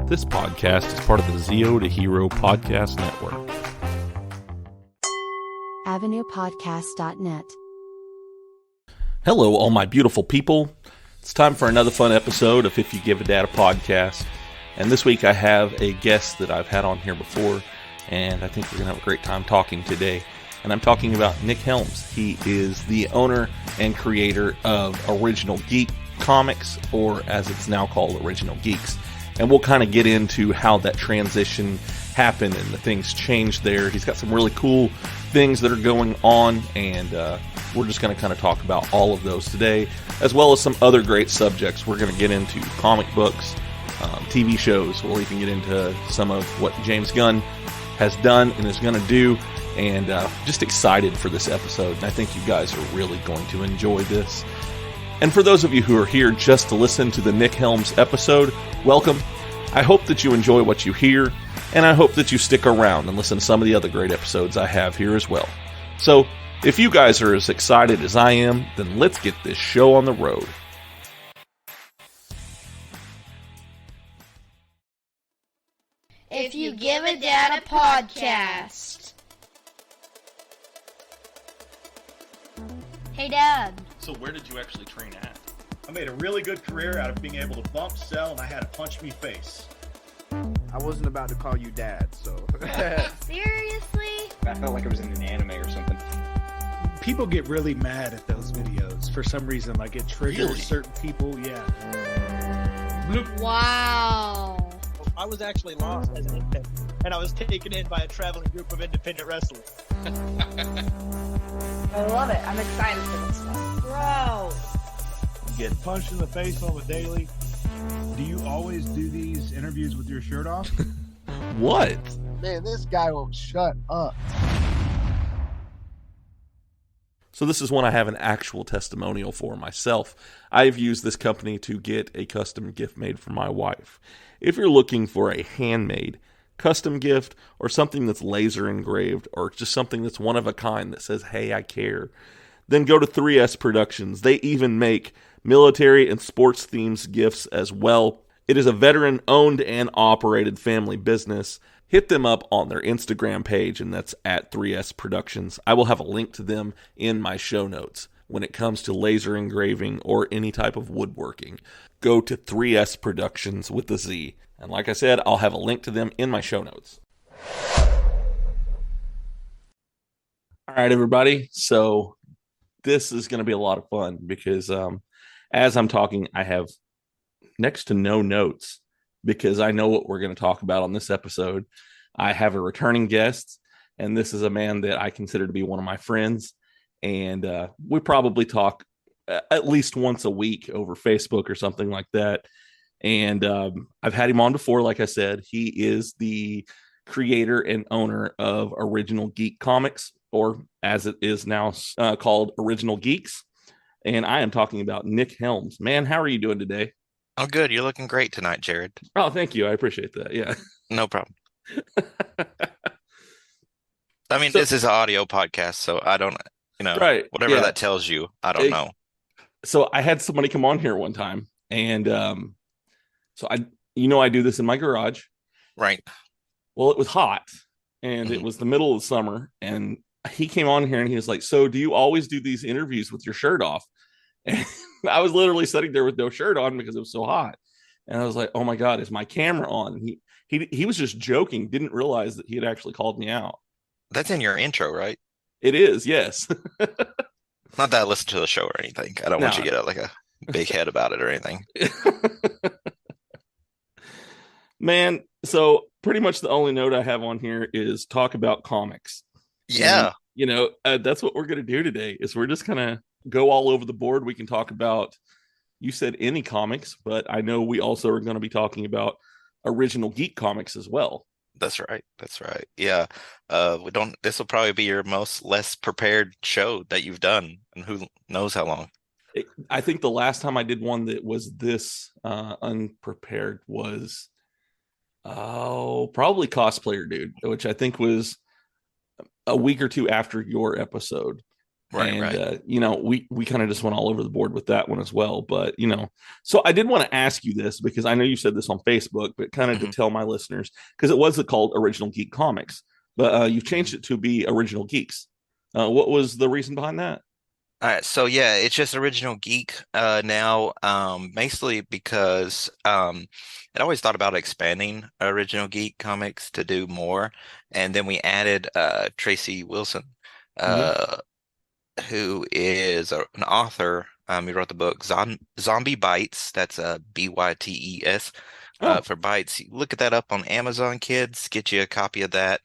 This podcast is part of the Zeo to Hero Podcast Network. AvenuePodcast.net. Hello, all my beautiful people. It's time for another fun episode of If You Give a Dad a Podcast. And this week I have a guest that I've had on here before, and I think we're going to have a great time talking today. And I'm talking about Nick Helms. He is the owner and creator of Original Geek Comics, or as it's now called, Original Geeks. And we'll kind of get into how that transition happened and the things changed there. He's got some really cool things that are going on, and we're just going to kind of talk about all of those today, as well as some other great subjects. We're going to get into comic books, TV shows. We'll even get into some of what James Gunn has done and is going to do, and just excited for this episode. And I think you guys are really going to enjoy this. And for those of you who are here just to listen to the Nick Helms episode, welcome. I hope that you enjoy what you hear, and I hope that you stick around and listen to some of the other great episodes I have here as well. So, if you guys are as excited as I am, then let's get this show on the road. If You Give a Dad a Podcast. Hey, Dad. So where did you actually train at? I made a really good career out of being able to bump, sell, and I had a punch me face. I wasn't about to call you dad, so. Seriously? I felt like I was in an anime or something. People get really mad at those videos for some reason. Like, it triggers certain people. Yeah. Bloop. Wow. I was actually lost as an infant, and I was taken in by a traveling group of independent wrestlers. I love it. I'm excited for this stuff. Bro. You get punched in the face on the daily. Do you always do these interviews with your shirt off? What? Man, this guy won't shut up. So this is one I have an actual testimonial for myself. I've used this company to get a custom gift made for my wife. If you're looking for a handmade custom gift or something that's laser engraved or just something that's one of a kind that says, hey, I care, then go to 3S Productions. They even make military and sports themes gifts as well. It is a veteran owned and operated family business. Hit them up on their Instagram page, and that's at 3S Productions. I will have a link to them in my show notes. When it comes to laser engraving or any type of woodworking, go to 3S Productions with a Z. And like I said, I'll have a link to them in my show notes. All right, everybody. So this is going to be a lot of fun because as I'm talking, I have next to no notes because I know what we're going to talk about on this episode. I have a returning guest, and this is a man that I consider to be one of my friends. And we probably talk at least once a week over Facebook or something like that. And I've had him on before, like I said. He is the creator and owner of Original Geek Comics, or as it is now called, Original Geeks. And I am talking about Nick Helms. Man, how are you doing today? Oh, good. You're looking great tonight, Jared. Oh, thank you. I appreciate that. Yeah. No problem. I mean, this is an audio podcast, so I don't, right. Whatever that tells you, I don't know. So I had somebody come on here one time, and so I do this in my garage. Right. Well, it was hot, and it was the middle of the summer, and he came on here and he was like, so do you always do these interviews with your shirt off? And I was literally sitting there with no shirt on because it was so hot. And I was like, oh my God, is my camera on? And he was just joking, didn't realize that he had actually called me out. That's in your intro, right? It is, yes. Not that I listen to the show or anything. I don't want you to get like a big head about it or anything. Man, so pretty much the only note I have on here is talk about comics. Yeah. And, that's what we're going to do today is we're just going to go all over the board. We can talk about, you said any comics, but I know we also are going to be talking about Original Geek Comics as well. That's right. Yeah. This will probably be your less prepared show that you've done, and who knows how long. I think the last time I did one that was this unprepared was probably Cosplayer Dude, which I think was a week or two after your episode. Right, And right. we kind of just went all over the board with that one as well. But so I did want to ask you this because I know you said this on Facebook, but kind of to Mhm. tell my listeners, because it was called Original Geek Comics, but you've changed it to be Original Geeks. What was the reason behind that? All right, so yeah, it's just Original Geek now, basically because I'd always thought about expanding Original Geek comics to do more, and then we added Tracy Wilson, Mm-hmm. uh, who is an author. He wrote the book Zombie Bites. That's Bytes. Oh, For Bites, look at that up on Amazon, kids. Get you a copy of that.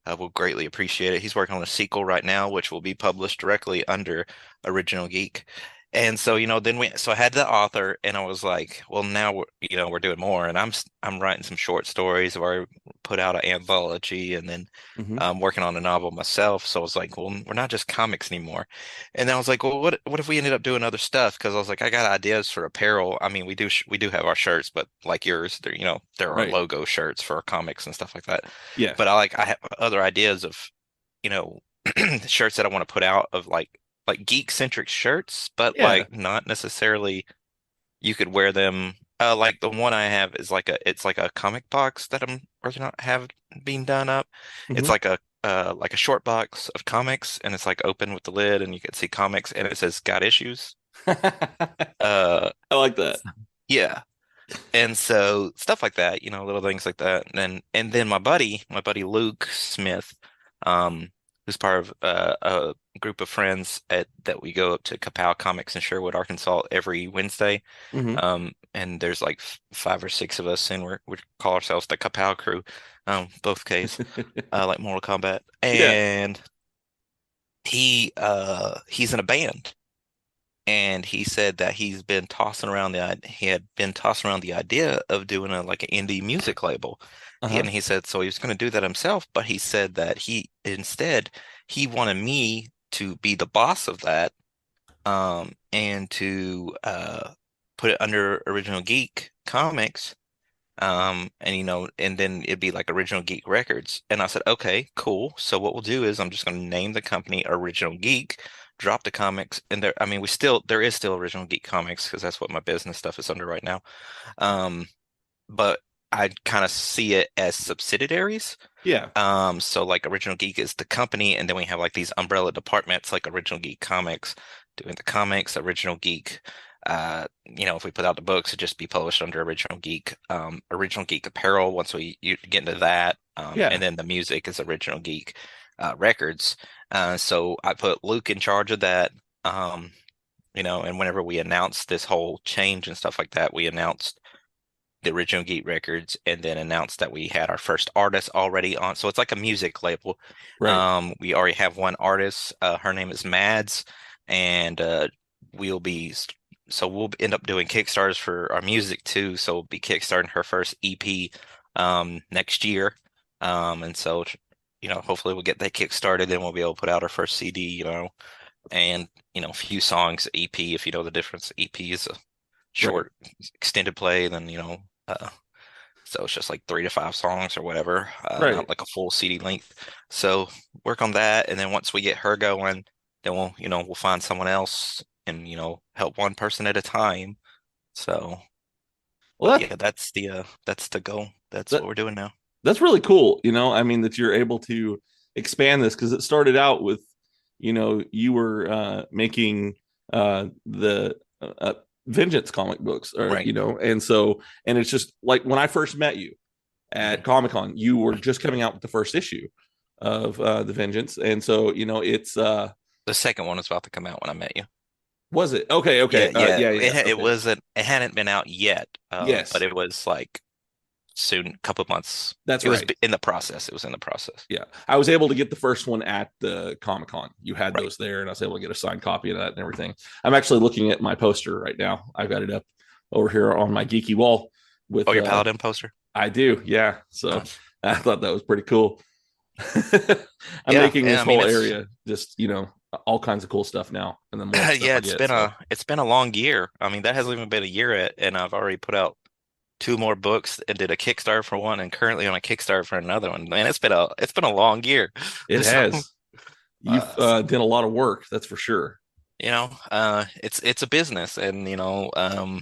We'll greatly appreciate it. He's working on a sequel right now, which will be published directly under Original Geek. And so, so I had the author, and I was like, well, now we're doing more, and I'm writing some short stories. I've already put out an anthology, and then mm-hmm. I'm working on a novel myself. So I was like, well, we're not just comics anymore. And then I was like, well, what if we ended up doing other stuff? Because I was like, I got ideas for apparel. I mean, we do have our shirts, but like yours, there are Right. logo shirts for our comics and stuff like that. Yeah. But I have other ideas of, shirts that I want to put out of like geek centric shirts, but Yeah. like not necessarily you could wear them. Like the one I have is it's like a comic box that I'm working on have being done up. It's Mm-hmm. like a short box of comics, and it's like open with the lid, and you can see comics, and it says "Got issues." Uh, I like that. yeah. And so stuff like that, little things like that. And then my buddy Luke Smith, who's part of a group of friends that we go up to Kapow Comics in Sherwood, Arkansas every Wednesday. Mm-hmm. And there's like 5 or 6 of us, and we call ourselves the Kapow crew, both Ks, like Mortal Kombat. Yeah. And he's in a band. And he said that he had been tossing around the idea of doing like an indie music label. Uh-huh. And he said so he was going to do that himself, but he said that he wanted me to be the boss of that, and to put it under Original Geek Comics, and then it'd be like Original Geek Records. And I said, okay, cool. So what we'll do is I'm just going to name the company Original Geek, drop the comics, and there is still Original Geek Comics because that's what my business stuff is under right now. But I kind of see it as subsidiaries. Yeah. So like Original Geek is the company, and then we have like these umbrella departments like Original Geek Comics doing the comics, Original Geek. If we put out the books, it'd just be published under Original Geek. Original Geek Apparel, once you get into that, Yeah. and then the music is Original Geek Records. So I put Luke in charge of that. And whenever we announced this whole change and stuff like that, we announced the Original Geek Records, and then announced that we had our first artist already on. So it's like a music label. Right. We already have one artist. Her name is Mads, and we'll end up doing Kickstarters for our music too. So we'll be kickstarting her first EP next year. And so hopefully we'll get that kickstarted, then we'll be able to put out our first CD, and a few songs EP, if you know the difference. EP is a short extended play, then so it's just like 3 to 5 songs or whatever, Right. not like a full CD length. So work on that, and then once we get her going, then we'll find someone else and help one person at a time. So Well, yeah, that's the goal. That's what we're doing now. That's really cool. I mean, that you're able to expand this, because it started out with, you were making the Vengeance comic books, or, Right. And it's just like when I first met you at Comic-Con, you were just coming out with the first issue of the Vengeance. And so, it's The second one was about to come out when I met you. Was it? Okay. Yeah. Okay. It hadn't been out yet. Yes. But it was like soon, a couple of months. That's It was right. in the process. It was in the process. Yeah. I was able to get the first one at the Comic-Con. You had Right. those there, and I was able to get a signed copy of that and everything. I'm actually looking at my poster right now. I've got it up over here on my geeky wall with your Paladin poster. I do. Yeah. So Nice. I thought that was pretty cool. I'm making this whole area just, all kinds of cool stuff now. And then more stuff Yeah, I it's been a long year. I mean, that hasn't even been a year yet, and I've already put out 2 more books and did a Kickstarter for one, and currently on a Kickstarter for another one. Man, it's been a long year. It So, has. You've done a lot of work, that's for sure. It's a business, and I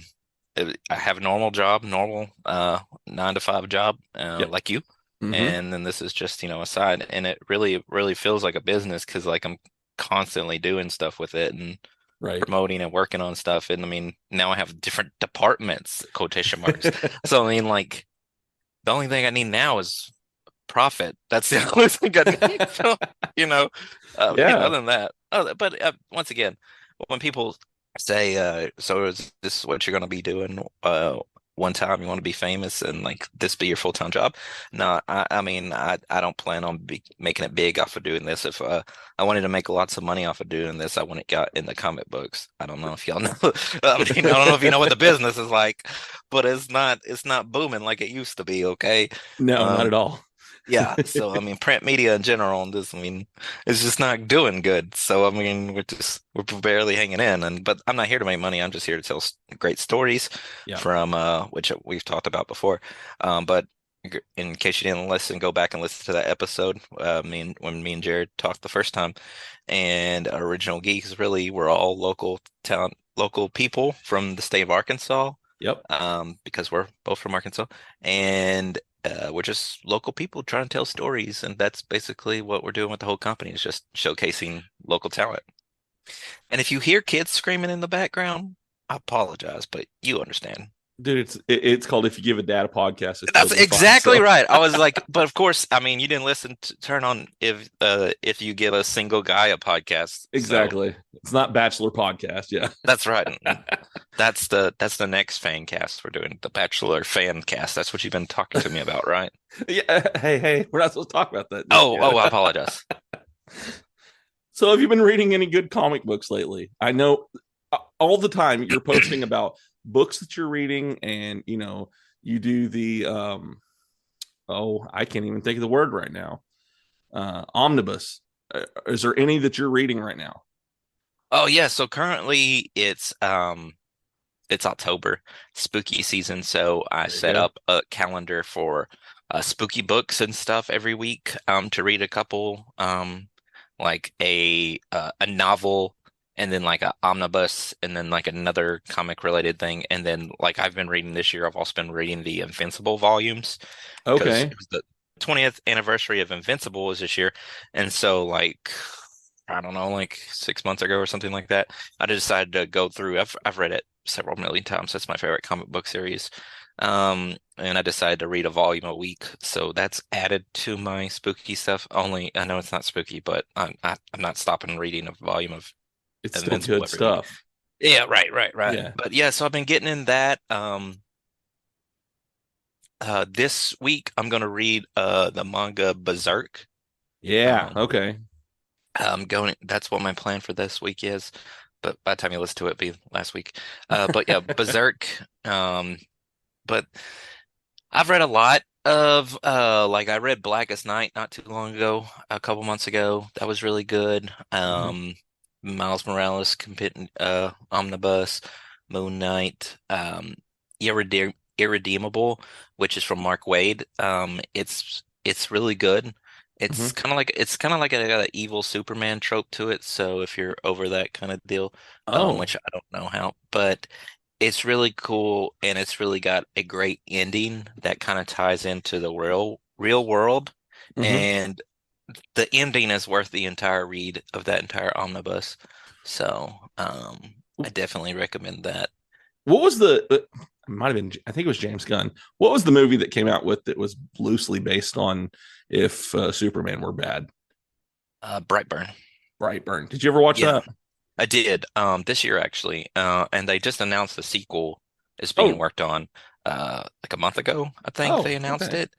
have a normal job, normal 9 to 5 job, like you. Mm-hmm. And then this is just, a side, and it really feels like a business because like I'm constantly doing stuff with it and promoting and working on stuff. And I mean, now I have different departments, quotation marks. So I mean, like, the only thing I need now is profit. That's the only thing I need. So, other than that. But once again, when people say, so is this what you're going to be doing one time, you want to be famous and like this be your full-time job? No, I mean, I don't plan on making it big off of doing this. If I wanted to make lots of money off of doing this, I wouldn't got in the comic books. I don't know if y'all know. I don't know if you know what the business is like, but it's not booming like it used to be. Okay, no, not at all. Yeah, so I mean, print media in general, and this, I mean, it's just not doing good. So I mean, we're barely hanging in, but I'm not here to make money. I'm just here to tell great stories from which we've talked about before. But in case you didn't listen, go back and listen to that episode. When me and Jared talked the first time, and Original Geeks really were all local people from the state of Arkansas. Yep. Because we're both from Arkansas, and we're just local people trying to tell stories, and that's basically what we're doing with the whole company, is just showcasing local talent. And if you hear kids screaming in the background, I apologize, but you understand. Dude, it's called If You Give a Dad a Podcast. That's totally exactly fine, so. Right. I was like, but of course, I mean, you didn't listen to turn on if you give a single guy a podcast. Exactly. So. It's not Bachelor Podcast. Yeah, that's right. That's the next fan cast we're doing, the Bachelor fan cast. That's what you've been talking to me about, right? Yeah. Hey, we're not supposed to talk about that. I apologize. So, have you been reading any good comic books lately? I know all the time you're posting about books that you're reading, and you do the I can't even think of the word right now, omnibus. Is there any that you're reading right now? Oh yeah, so currently it's October, spooky season, so I set up a calendar for spooky books and stuff every week to read a couple, like a novel, and then like an omnibus, and then like another comic related thing. And then like I've been reading this year, I've also been reading the Invincible volumes. Okay. It was the 20th anniversary of Invincible was this year. And so like, I don't know, like 6 months ago or something like that, I decided to go through, I've read it several million times. That's my favorite comic book series. And I decided to read a volume a week. So that's added to my spooky stuff. Only, I know it's not spooky, but I'm not stopping reading a volume of it's still good stuff. Yeah, right. Yeah. But yeah, so I've been getting in that. This week I'm gonna read the manga Berserk. Yeah. Okay. That's what my plan for this week is. But by the time you listen to it, it'll be last week. But yeah, Berserk. But I've read a lot of like I read Blackest Night not too long ago, a couple months ago. That was really good. Miles Morales omnibus, Moon Knight, Irredeemable, which is from Mark Waid. It's really good. It's kind of like it got an evil Superman trope to it. So if you're over that kind of deal, which I don't know how, but it's really cool, and it's really got a great ending that kind of ties into the real world, and the ending is worth the entire read of that entire omnibus. So I definitely recommend that. What was it might have been, I think it was James Gunn. What was the movie that came out with that was loosely based on if Superman were bad? Brightburn. Did you ever watch that? I did. This year actually. And they just announced the sequel is being worked on like a month ago. I think they announced it.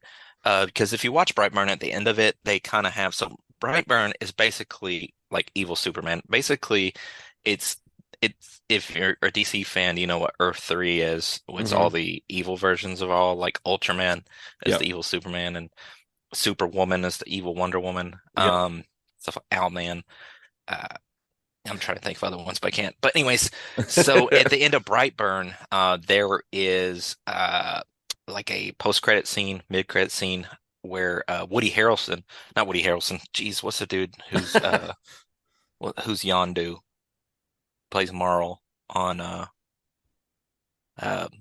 Because if you watch Brightburn, at the end of it, they kind of have some. Brightburn is basically like evil Superman. Basically, it's if you're a DC fan, you know what Earth 3 is. It's all the evil versions of all. Like Ultraman is the evil Superman, and Superwoman is the evil Wonder Woman. Stuff like Owlman. I'm trying to think of other ones, but I can't. But anyways, so at the end of Brightburn, there is like a post-credit scene, mid-credit scene, where Woody Harrelson, not Woody Harrelson, geez, what's the dude who's Yondu, plays Marl on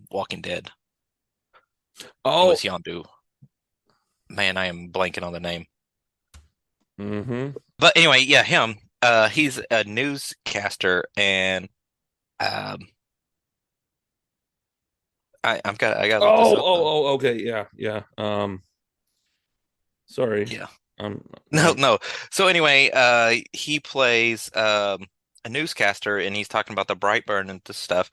Walking Dead. He was Yondu. Man, I am blanking on the name. But anyway, yeah, him. He's a newscaster, and I gotta look this up. Okay, yeah. Sorry. Yeah. No. So anyway, he plays a newscaster, and he's talking about the Brightburn and this stuff.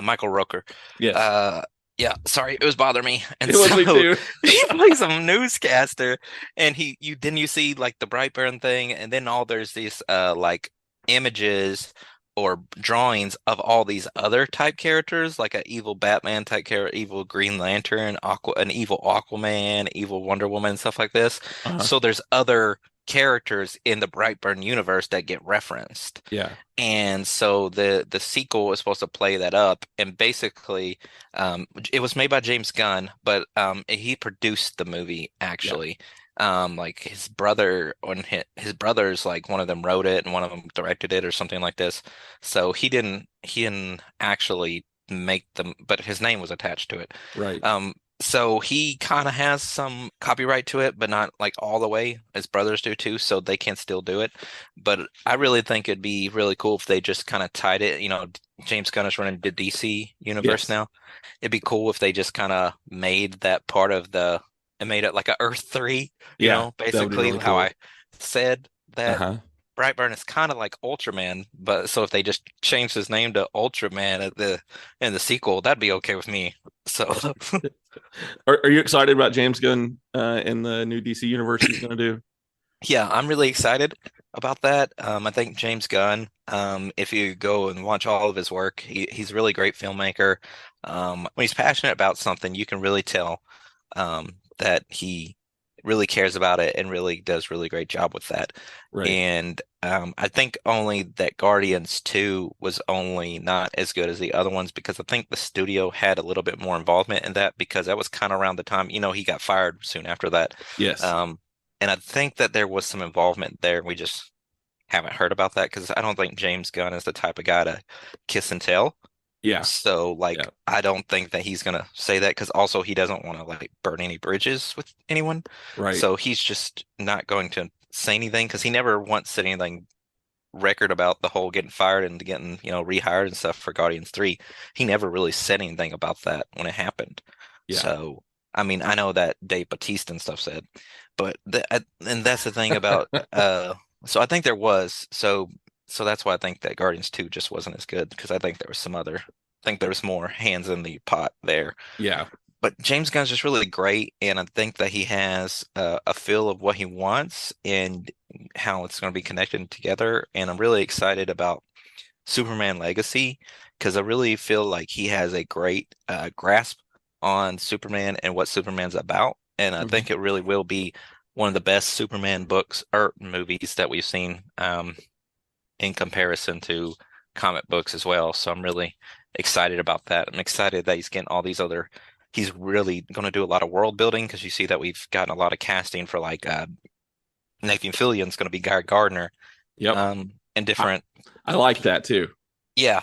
Michael Rooker. Yes. Yeah, sorry, it was bothering me. And it was me too. He plays a newscaster, and you see like the Brightburn thing, and then there's these like images or drawings of all these other type characters, like an evil Batman type character, evil Green Lantern, an evil Aquaman, evil Wonder Woman, stuff like this. So there's other characters in the Brightburn universe that get referenced. Yeah. And so the sequel is supposed to play that up, and basically it was made by James Gunn, but he produced the movie actually. Like his brother his brothers, like one of them wrote it and one of them directed it or something like this. So he didn't actually make them, but his name was attached to it. Right. So he kind of has some copyright to it, but not like all the way. His brothers do too, so they can still do it. But I really think it'd be really cool if they just kind of tied it. James Gunn is running the DC universe now. It'd be cool if they just kind of made that part of and made it like a Earth 3. Basically really how I said that. Brightburn is kind of like Ultraman, but so if they just changed his name to Ultraman in the sequel, that'd be okay with me. So, are you excited about James Gunn in the new DC universe he's going to do? Yeah, I'm really excited about that. I think James Gunn, if you go and watch all of his work, he's a really great filmmaker. When he's passionate about something, you can really tell that he really cares about it and really does really great job with that. Right. And I think only that Guardians 2 was only not as good as the other ones, because I think the studio had a little bit more involvement in that, because that was kind of around the time, he got fired soon after that. Yes. And I think that there was some involvement there. We just haven't heard about that, because I don't think James Gunn is the type of guy to kiss and tell. Yeah. So I don't think that he's gonna say that, because also he doesn't want to like burn any bridges with anyone. Right. So he's just not going to say anything, because he never once said anything record about the whole getting fired and getting rehired and stuff for Guardians 3. He never really said anything about that when it happened. Yeah. So I mean, I know that Dave Bautista and stuff said, but and that's the thing about so I think there was So that's why I think that Guardians 2 just wasn't as good, because I think there was more hands in the pot there. Yeah. But James Gunn's just really great, and I think that he has a feel of what he wants and how it's going to be connected together. And I'm really excited about Superman Legacy, because I really feel like he has a great grasp on Superman and what Superman's about. And I think it really will be one of the best Superman books or movies that we've seen in comparison to comic books as well. So I'm really excited about that. I'm excited that he's getting all these he's really going to do a lot of world building, because you see that we've gotten a lot of casting for like Nathan Fillion's going to be Guy Gardner. Yep. And different. I like that too. Yeah.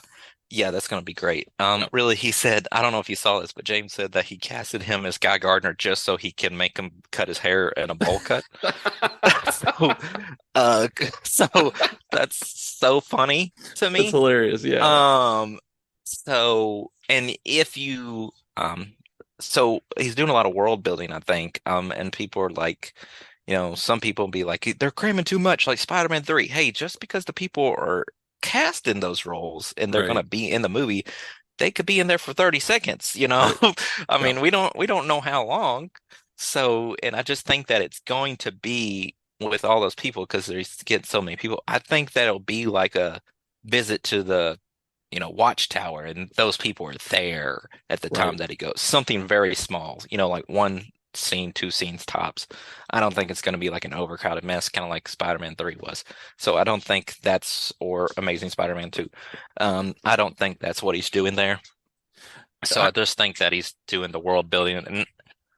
Yeah, that's going to be great. Really, he said, I don't know if you saw this, but James said that he casted him as Guy Gardner just so he can make him cut his hair in a bowl cut. So that's so funny to me. It's hilarious, yeah. And if you so he's doing a lot of world building, I think. And people are like, some people be like, they're cramming too much, like Spider-Man 3. Hey, just because the people are cast in those roles and they're going to be in the movie, they could be in there for 30 seconds. I mean, we don't know how long. So, and I just think that it's going to be with all those people, because there's getting so many people. I think that it'll be like a visit to the Watchtower, and those people are there at the time that he goes. Something very small, like one scene, 2 scenes tops. I don't think it's going to be like an overcrowded mess, kind of like Spider-Man 3 was. So I don't think or Amazing Spider-Man 2. I don't think that's what he's doing there. So I just think that he's doing the world building, and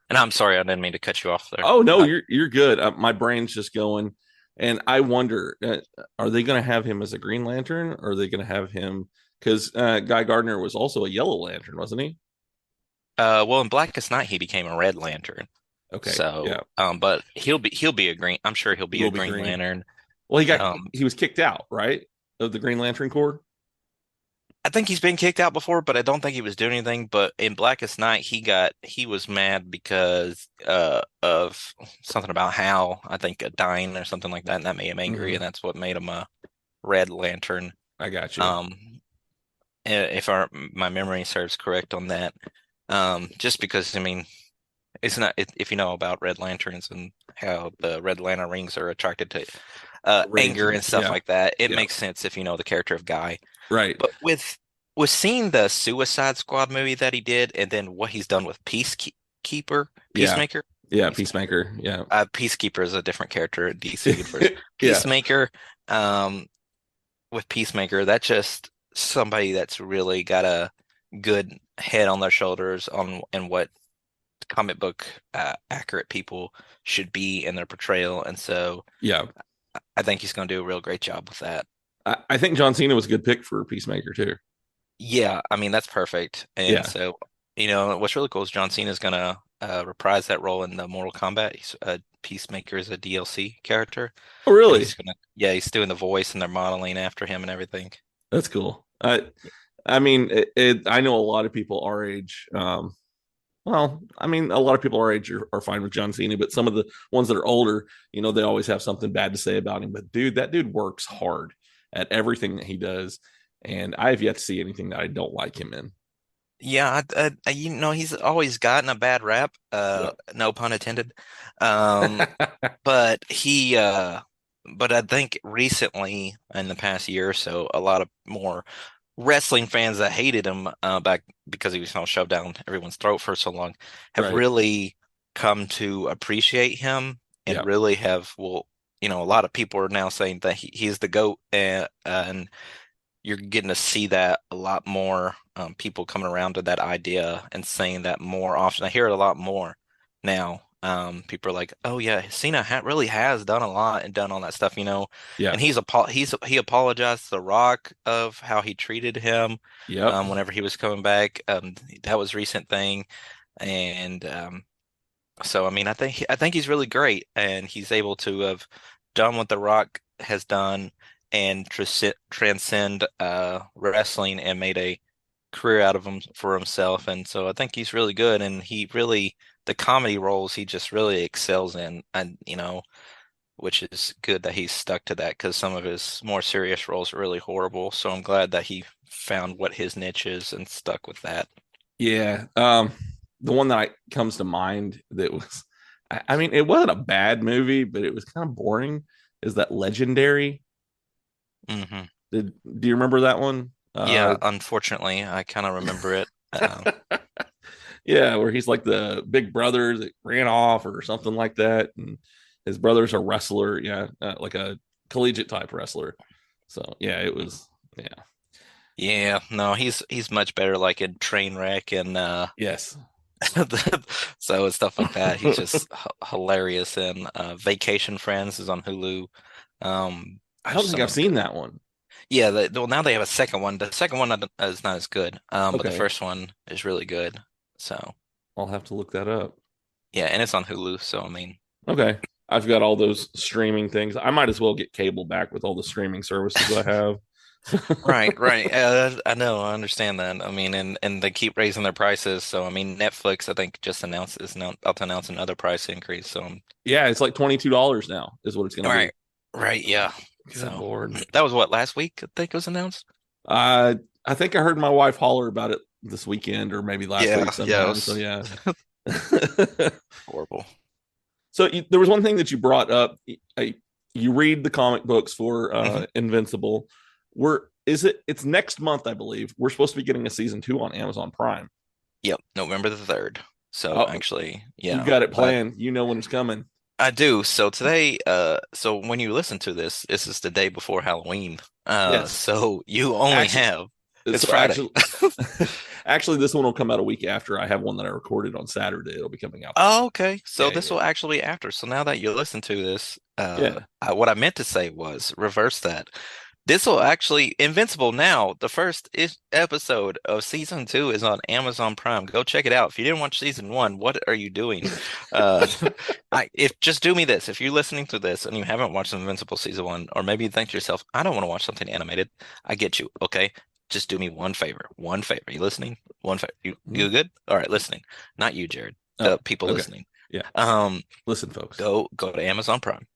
And I'm sorry, I didn't mean to cut you off there. Oh no, you're good. My brain's just going, and I wonder, are they going to have him as a Green Lantern, or are they going to have him? Because Guy Gardner was also a Yellow Lantern, wasn't he? Well, in Blackest Night, he became a Red Lantern. Okay. So, yeah. But he'll be a green. I'm sure he'll be a Green Lantern. Well, he was kicked out, right, of the Green Lantern Corps. I think he's been kicked out before, but I don't think he was doing anything. But in Blackest Night, he was mad because of something about Hal, I think, dying or something like that, and that made him angry, and that's what made him a Red Lantern. I got you. If my memory serves correct on that, just because I mean, it's not if you know about Red Lanterns and how the Red Lantern rings are attracted to anger and stuff like that, it makes sense if you know the character of Guy. Right. But with seeing the Suicide Squad movie that he did, and then what he's done with Peacemaker. Yeah, Peacemaker. Yeah. Peacekeeper is a different character in DC universe. Peacemaker. With Peacemaker, that's just somebody that's really got a good head on their shoulders on and what comic book accurate people should be in their portrayal, and so I think he's going to do a real great job with that. I think John Cena was a good pick for Peacemaker too. Yeah, I mean that's perfect, and so what's really cool is John Cena is going to reprise that role in the Mortal Kombat. He's Peacemaker is a DLC character. Oh, really? He's doing the voice, and they're modeling after him and everything. That's cool. I mean, I know a lot of people our age. Well, I mean, a lot of people our age are fine with John Cena, but some of the ones that are older, they always have something bad to say about him. But dude, that dude works hard at everything that he does, and I have yet to see anything that I don't like him in. Yeah, he's always gotten a bad rap. No pun intended. But but I think recently, in the past year or so, a lot of more wrestling fans that hated him back because he was shoved down everyone's throat for so long have really come to appreciate him and really have. Well, a lot of people are now saying that he's the GOAT, and you're getting to see that a lot more. People coming around to that idea and saying that more often. I hear it a lot more now. People are like, "Oh yeah, Cena really has done a lot and done all that stuff," Yeah. And he apologized to The Rock of how he treated him. Yeah. Whenever he was coming back, that was a recent thing, and so I mean, I think he's really great, and he's able to have done what The Rock has done and transcend wrestling and made a career out of him for himself, and so I think he's really good, and the comedy roles he just really excels in, and which is good that he's stuck to that, because some of his more serious roles are really horrible. So I'm glad that he found what his niche is and stuck with that. Yeah. The one that comes to mind that was, I mean, it wasn't a bad movie, but it was kind of boring, is that Legendary. Mm-hmm. Do you remember that one? Yeah, unfortunately, I kind of remember it. Yeah, where he's like the big brother that ran off or something like that, and his brother's a wrestler. Yeah, like a collegiate type wrestler. So yeah, it was. Yeah. Yeah, no, he's much better like in Trainwreck and yes. So and stuff like that. He's just hilarious. And Vacation Friends is on Hulu. I don't think I've seen that one. Yeah, well, now they have a second one. The second one is not as good, but the first one is really good. So I'll have to look that up. Yeah, and it's on Hulu. So I mean, okay, I've got all those streaming things. I might as well get cable back with all the streaming services I have. Right. I know, I understand that. I mean, and they keep raising their prices. So I mean, Netflix, I think, just is about to announce another price increase. So yeah, it's like $22 now is what it's going to be. Right. Yeah. Good Lord. That was what, last week? I think it was announced. I think I heard my wife holler about it this weekend or maybe last week sometime. So yeah. Horrible. So there was one thing that you brought up. You read the comic books for Invincible. It's next month, I believe. We're supposed to be getting a season 2 on Amazon Prime. Yep, November the 3rd. So actually, yeah. You've got it planned. You know when it's coming. I do. So today, so when you listen to this is the day before Halloween. Yes. So you only have it's Friday. Actually, this one will come out a week after. I have one that I recorded on Saturday. It'll be coming out. Oh, okay. So Yeah, this yeah. will actually be after. So now that you listen to this, Yeah. what I meant to say was reverse that. This will actually Invincible now. The first episode of season 2 is on Amazon Prime. Go check it out. If you didn't watch season 1, what are you doing? If just do me this. If you're listening to this and you haven't watched Invincible season 1, or maybe you think to yourself, I don't want to watch something animated. I get you. Okay. Just do me one favor. One favor. You listening? One favor. You good? All right, listening. Not you, Jared. The people okay. listening. Yeah. Listen, folks. Go to Amazon Prime.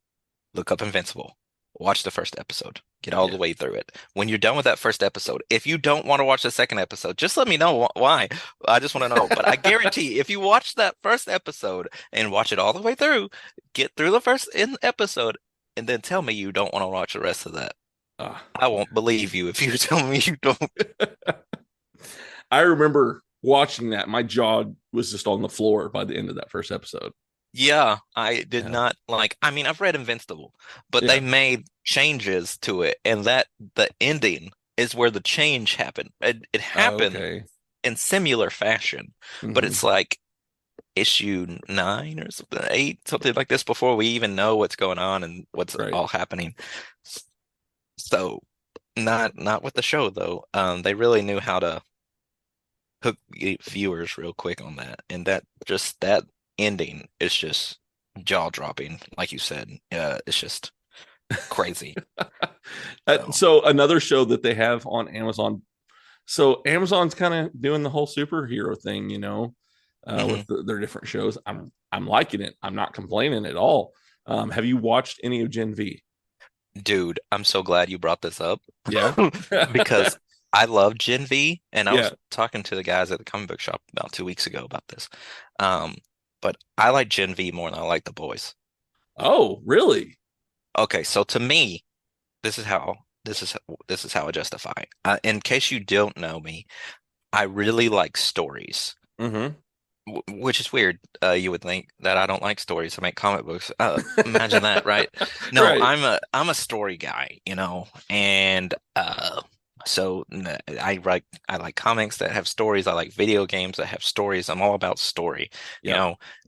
Look up Invincible. Watch the first episode. Get all the way through it. When you're done with that first episode, if you don't want to watch the second episode, just let me know why. I just want to know. But I guarantee if you watch that first episode and watch it all the way through, get through the first episode, and then tell me you don't want to watch the rest of that. I won't believe you if you tell me you don't. I remember watching that. My jaw was just on the floor by the end of that first episode. Yeah, I did not like. I mean, I've read Invincible, but they made changes to it, and that the ending is where the change happened. It happened in similar fashion, but it's like issue 9 or something, 8, something like this before we even know what's going on and what's all happening. So, not with the show though. They really knew how to hook viewers real quick on that, and that ending is just jaw-dropping, like you said. It's just crazy. So another show that they have on Amazon. So Amazon's kind of doing the whole superhero thing, with their different shows. I'm liking it. I'm not complaining at all. Have you watched any of Gen V? Dude, I'm so glad you brought this up. Yeah. Because I love Gen V, and I was talking to the guys at the comic book shop about 2 weeks ago about this. But I like Gen V more than I like the boys. Oh, really? Okay, so to me, this is how I justify. In case you don't know me, I really like stories. Which is weird. You would think that I don't like stories. I make comic books. Imagine that, right? No, right. I'm a story guy, and so I like comics that have stories. I like video games that have stories. I'm all about story.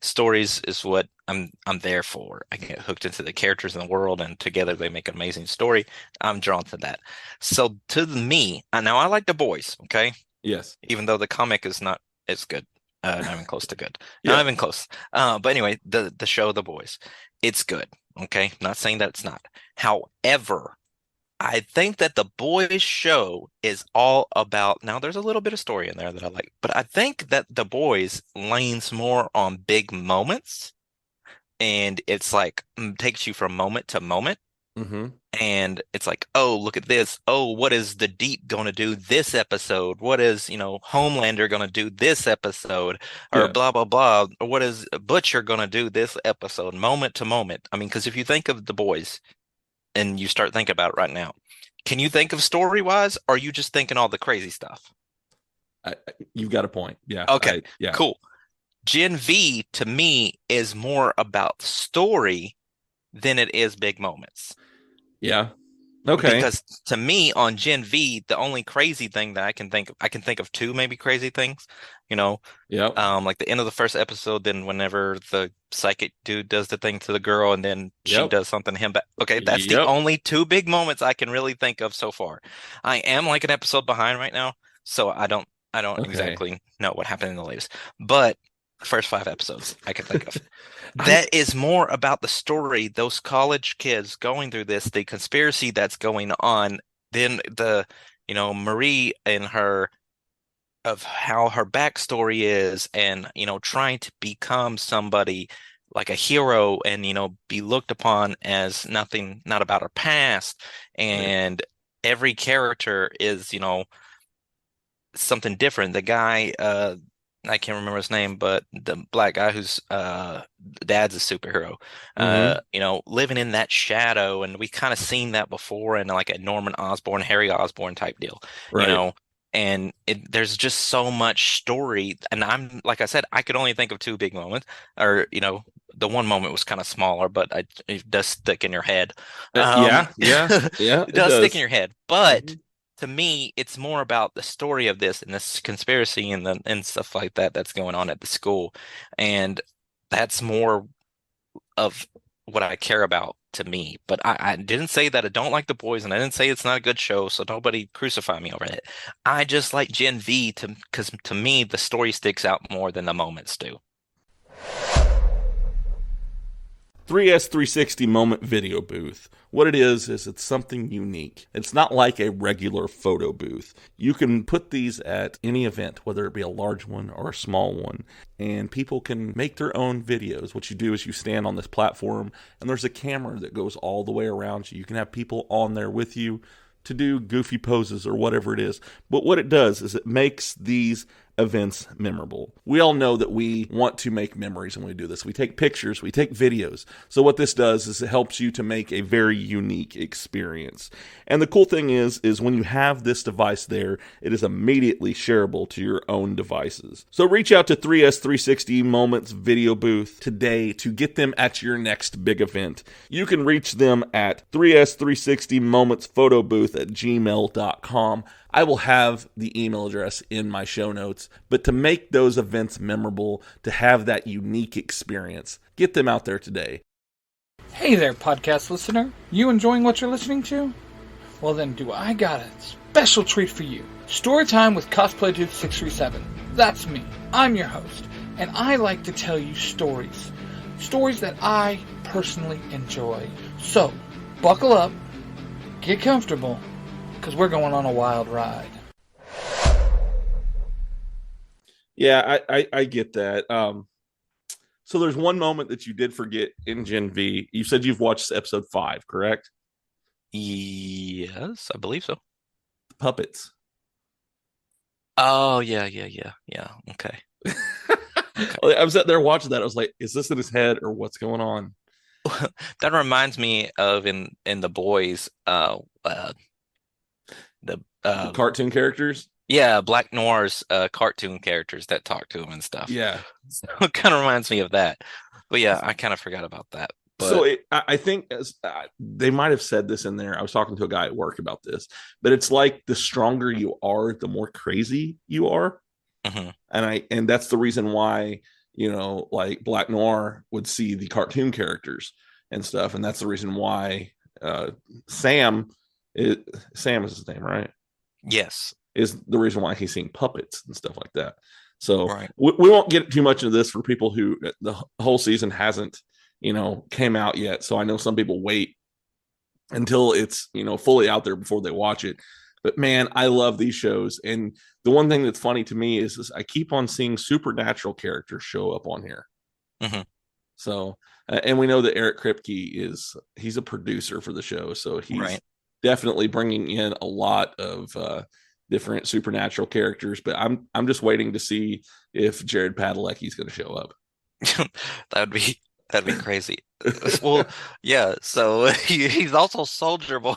Stories is what I'm there for. I get hooked into the characters in the world, and together they make an amazing story. I'm drawn to that. So to me, now I like the boys. Okay. Yes. Even though the comic is not as good. Not even close to good. Not even close. But anyway, the show The Boys, it's good. Okay. Not saying that it's not. However, I think that the Boys show is all about, now there's a little bit of story in there that I like, but I think that the Boys leans more on big moments, and it's like takes you from moment to moment. And it's like, oh, look at this. Oh, what is the Deep going to do this episode? What is, Homelander going to do this episode? Or blah, blah, blah. Or what is Butcher going to do this episode? Moment to moment. I mean, because if you think of The Boys and you start thinking about it right now, can you think of story-wise, or are you just thinking all the crazy stuff? You've got a point. Yeah. Okay. Cool. Gen V, to me, is more about story than it is big moments. Yeah. Okay. Because to me, on Gen V, the only crazy thing that I can think of 2 maybe crazy things, like the end of the first episode, then whenever the psychic dude does the thing to the girl and then she does something to him back. Okay, that's the only 2 big moments I can really think of so far. I am like an episode behind right now, so I don't exactly know what happened in the latest. But first 5 episodes I can think of. That is more about the story, those college kids going through this, the conspiracy that's going on, then the, Marie and her, of how her backstory is, and, trying to become somebody like a hero and, be looked upon as not about her past. And every character is, something different. The guy, I can't remember his name, but the black guy whose dad's a superhero, living in that shadow. And we kind of seen that before in like a Norman Osborn, Harry Osborn type deal, and there's just so much story. And I'm, like I said, I could only think of 2 big moments, or, the one moment was kind of smaller, but it does stick in your head. It does stick in your head. But to me, it's more about the story of this and this conspiracy and stuff like that that's going on at the school, and that's more of what I care about to me. But I didn't say that I don't like The Boys, and I didn't say it's not a good show, so nobody crucify me over it. I just like Gen V because to me the story sticks out more than the moments do. 3S 360 Moment Video Booth. What it is it's something unique. It's not like a regular photo booth. You can put these at any event, whether it be a large one or a small one, and people can make their own videos. What you do is you stand on this platform, and there's a camera that goes all the way around you. You can have people on there with you to do goofy poses or whatever it is. But what it does is it makes these events memorable. We all know that we want to make memories when we do this. We take pictures, we take videos. So what this does is it helps you to make a very unique experience. And the cool thing is when you have this device there, it is immediately shareable to your own devices. So reach out to 3S 360 Moments Video Booth today to get them at your next big event. You can reach them at 3S 360 Moments Photo Booth at gmail.com. I will have the email address in my show notes, but to make those events memorable, to have that unique experience, get them out there today. Hey there, podcast listener. You enjoying what you're listening to? Well then, do I got a special treat for you. Story time with Cosplay Dude 637. That's me. I'm your host, and I like to tell you stories. Stories that I personally enjoy. So, buckle up, get comfortable, because we're going on a wild ride. Yeah, I get that. So there's one moment that you did forget in Gen V. You said you've watched episode 5, correct? Yes, I believe so. Puppets. Oh, yeah. Okay. I was sitting there watching that. I was like, is this in his head or what's going on? That reminds me of in The Boys, the cartoon characters. Yeah, Black Noir's cartoon characters that talk to him and stuff. Yeah, so it kind of reminds me of that. But yeah, I kind of forgot about that. But... So I think they might have said this in there. I was talking to a guy at work about this, but it's like the stronger you are, the more crazy you are. Mm-hmm. And that's the reason why, like Black Noir would see the cartoon characters and stuff, and that's the reason why Sam is his name, right? Yes. Is the reason why he's seeing puppets and stuff like that. So right. we won't get too much into this for people who the whole season hasn't, came out yet. So I know some people wait until it's, fully out there before they watch it. But man, I love these shows. And the one thing that's funny to me is I keep on seeing supernatural characters show up on here. Mm-hmm. So, and we know that Eric Kripke he's a producer for the show. So he's definitely bringing in a lot of different supernatural characters, but I'm just waiting to see if Jared Padalecki is going to show up. That'd be crazy. Well, yeah. So he's also Soldier Boy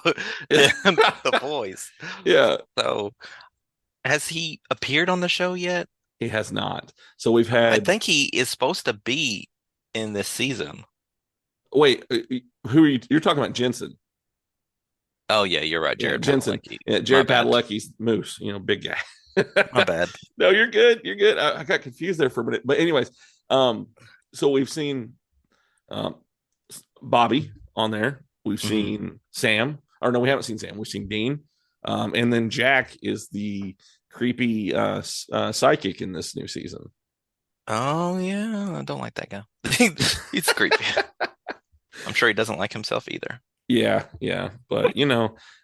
in The Boys. Yeah. So has he appeared on the show yet? He has not. So we've had. I think he is supposed to be in this season. Wait, who are you? You're talking about Jensen. Oh yeah, you're right, Jared Jensen. Padalecki. Yeah, Jared Padalecki's Moose, big guy. My bad. No, you're good. You're good. I got confused there for a minute. But anyways, so we've seen Bobby on there. We've seen Sam. Or no, we haven't seen Sam. We've seen Dean. And then Jack is the creepy psychic in this new season. Oh yeah, I don't like that guy. He's creepy. I'm sure he doesn't like himself either. Yeah. But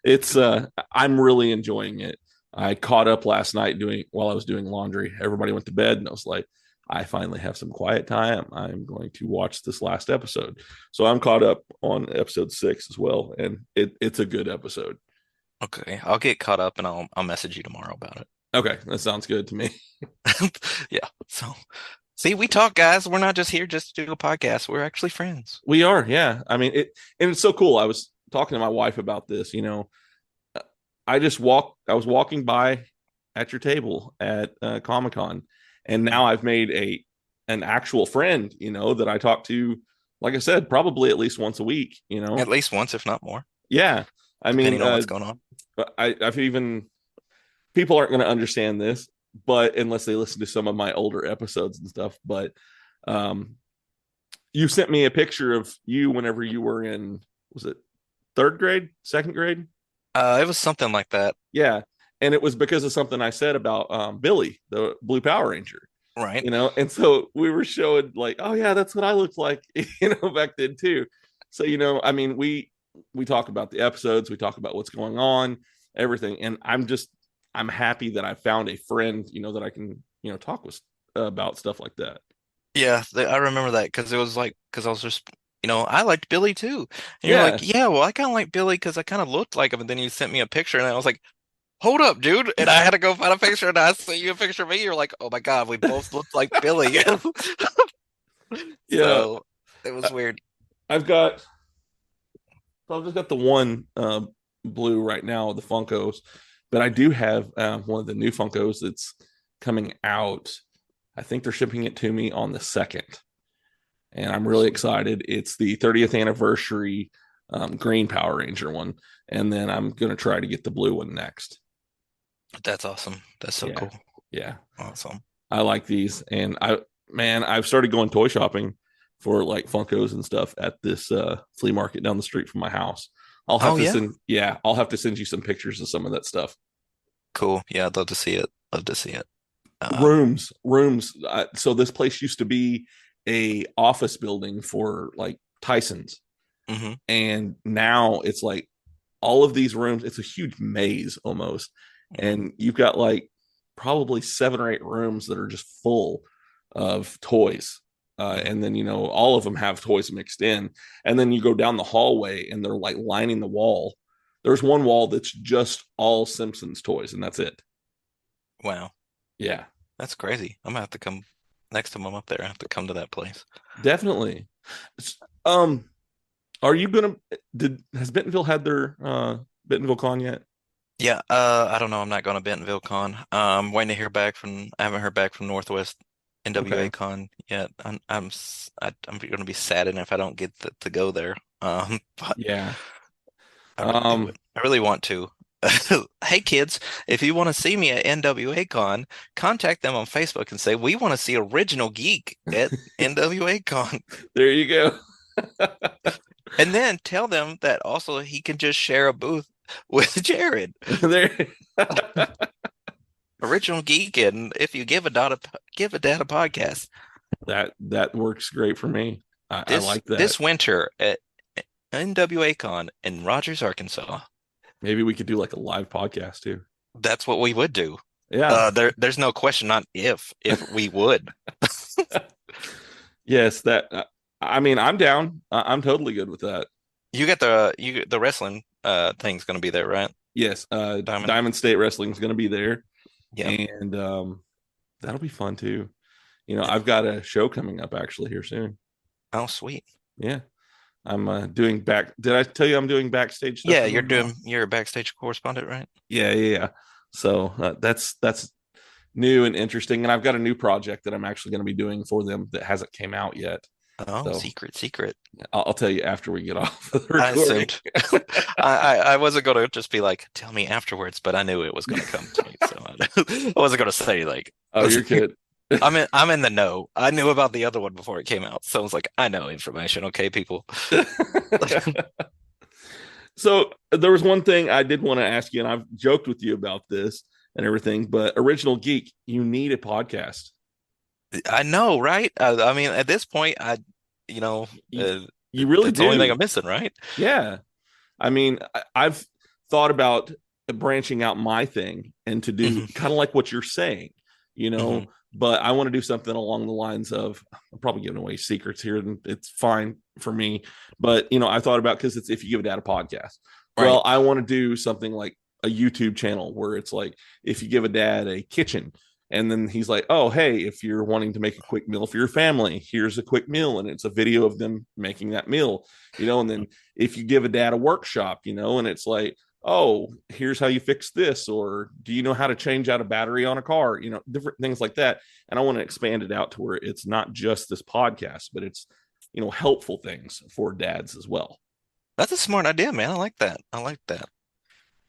it's I'm really enjoying it. I caught up last night while I was doing laundry. Everybody went to bed and I was like, I finally have some quiet time. I'm going to watch this last episode. So I'm caught up on episode 6 as well. And it's a good episode. Okay. I'll get caught up and I'll message you tomorrow about it. Okay. That sounds good to me. Yeah. So see, we talk, guys. We're not just here just to do a podcast. We're actually friends. We are. Yeah. I mean, it's so cool. I was talking to my wife about this, I was walking by at your table at Comic-Con, and now I've made an actual friend, that I talk to, like I said, probably at least once a week, At least once, if not more. Yeah. I depending mean, on what's going on. I've even people aren't going to understand this, but unless they listen to some of my older episodes and stuff. But you sent me a picture of you whenever you were in, was it third grade, second grade? It was something like that. Yeah. And it was because of something I said about Billy, the Blue Power Ranger. Right. And so we were showing like, oh yeah, that's what I looked like, back then too. So, I mean, we talk about the episodes, we talk about what's going on, everything. And I'm happy that I found a friend, that I can, talk with about stuff like that. Yeah, I remember that because it was like, because I was just, I liked Billy too. And Yeah. you're like, yeah, well, I kind of like Billy because I kind of looked like him. And then you sent me a picture and I was like, hold up, dude. And I had to go find a picture and I sent you a picture of me. You're like, oh my God, we both looked like Billy. Yeah. So it was weird. I've just got the one blue right now, the Funkos, but I do have one of the new Funkos that's coming out. I think they're shipping it to me on the 2nd, and I'm really excited. It's the 30th anniversary green Power Ranger one, and then I'm gonna try to get the blue one next. That's awesome. That's so cool. Yeah, awesome. I like these, and I've started going toy shopping for like Funkos and stuff at this flea market down the street from my house. I'll have to send you some pictures of some of that stuff. Cool. Yeah, I'd love to see it. Rooms. So this place used to be a office building for like Tyson's, and now it's like all of these rooms. It's a huge maze almost, and you've got like probably 7 or 8 rooms that are just full of toys. And then, all of them have toys mixed in. And then you go down the hallway and they're like lining the wall. There's one wall that's just all Simpsons toys, and that's it. Wow. Yeah. That's crazy. I'm gonna have to come next time I'm up there. I have to come to that place. Definitely. Are you gonna has Bentonville had their Bentonville Con yet? Yeah, I don't know. I'm not going to Bentonville Con. I'm waiting to hear back I haven't heard back from Northwest NWA Con yet. I'm going to be saddened if I don't get to go there. But yeah, I really want to. Hey kids, if you want to see me at NWA Con, contact them on Facebook and say we want to see Original Geek at NWA Con. There you go. And then tell them that also he can just share a booth with Jared. There. Original Geek, and if you give a data podcast. That works great for me. I like that. This winter at NWA Con in Rogers, Arkansas. Maybe we could do like a live podcast too. That's what we would do. Yeah. There's no question on if we would. Yes, I'm down. I'm totally good with that. You get the wrestling thing's going to be there, right? Yes. Diamond State Wrestling is going to be there. Yeah. And that'll be fun too. I've got a show coming up actually here soon. Oh, sweet. Yeah. I'm doing did I tell you I'm doing backstage stuff? Yeah, you're a backstage correspondent, right? Yeah. So that's new and interesting. And I've got a new project that I'm actually going to be doing for them that hasn't came out yet. Oh, so, secret. I'll tell you after we get off of the recording. I wasn't going to just be like, tell me afterwards, but I knew it was going to come to me. So I wasn't going to say like, oh, you're good. I'm in the know. I knew about the other one before it came out. So I was like, I know information. Okay, people. So there was one thing I did want to ask you, and I've joked with you about this and everything, but Original Geek, you need a podcast. I know, right? I mean, at this point, you really do. The only thing I'm missing, right? Yeah. I mean, I've thought about branching out my thing and to do kind of like what you're saying, but I want to do something along the lines of, I'm probably giving away secrets here, and it's fine for me. But, I thought about, because it's If You Give a Dad a Podcast. Right. Well, I want to do something like a YouTube channel where it's like, if you give a dad a kitchen, and then he's like, oh, hey, if you're wanting to make a quick meal for your family, here's a quick meal. And it's a video of them making that meal, and then if you give a dad a workshop, and it's like, oh, here's how you fix this, or do you know how to change out a battery on a car, different things like that. And I want to expand it out to where it's not just this podcast, but it's, helpful things for dads as well. That's a smart idea, man. I like that. I like that.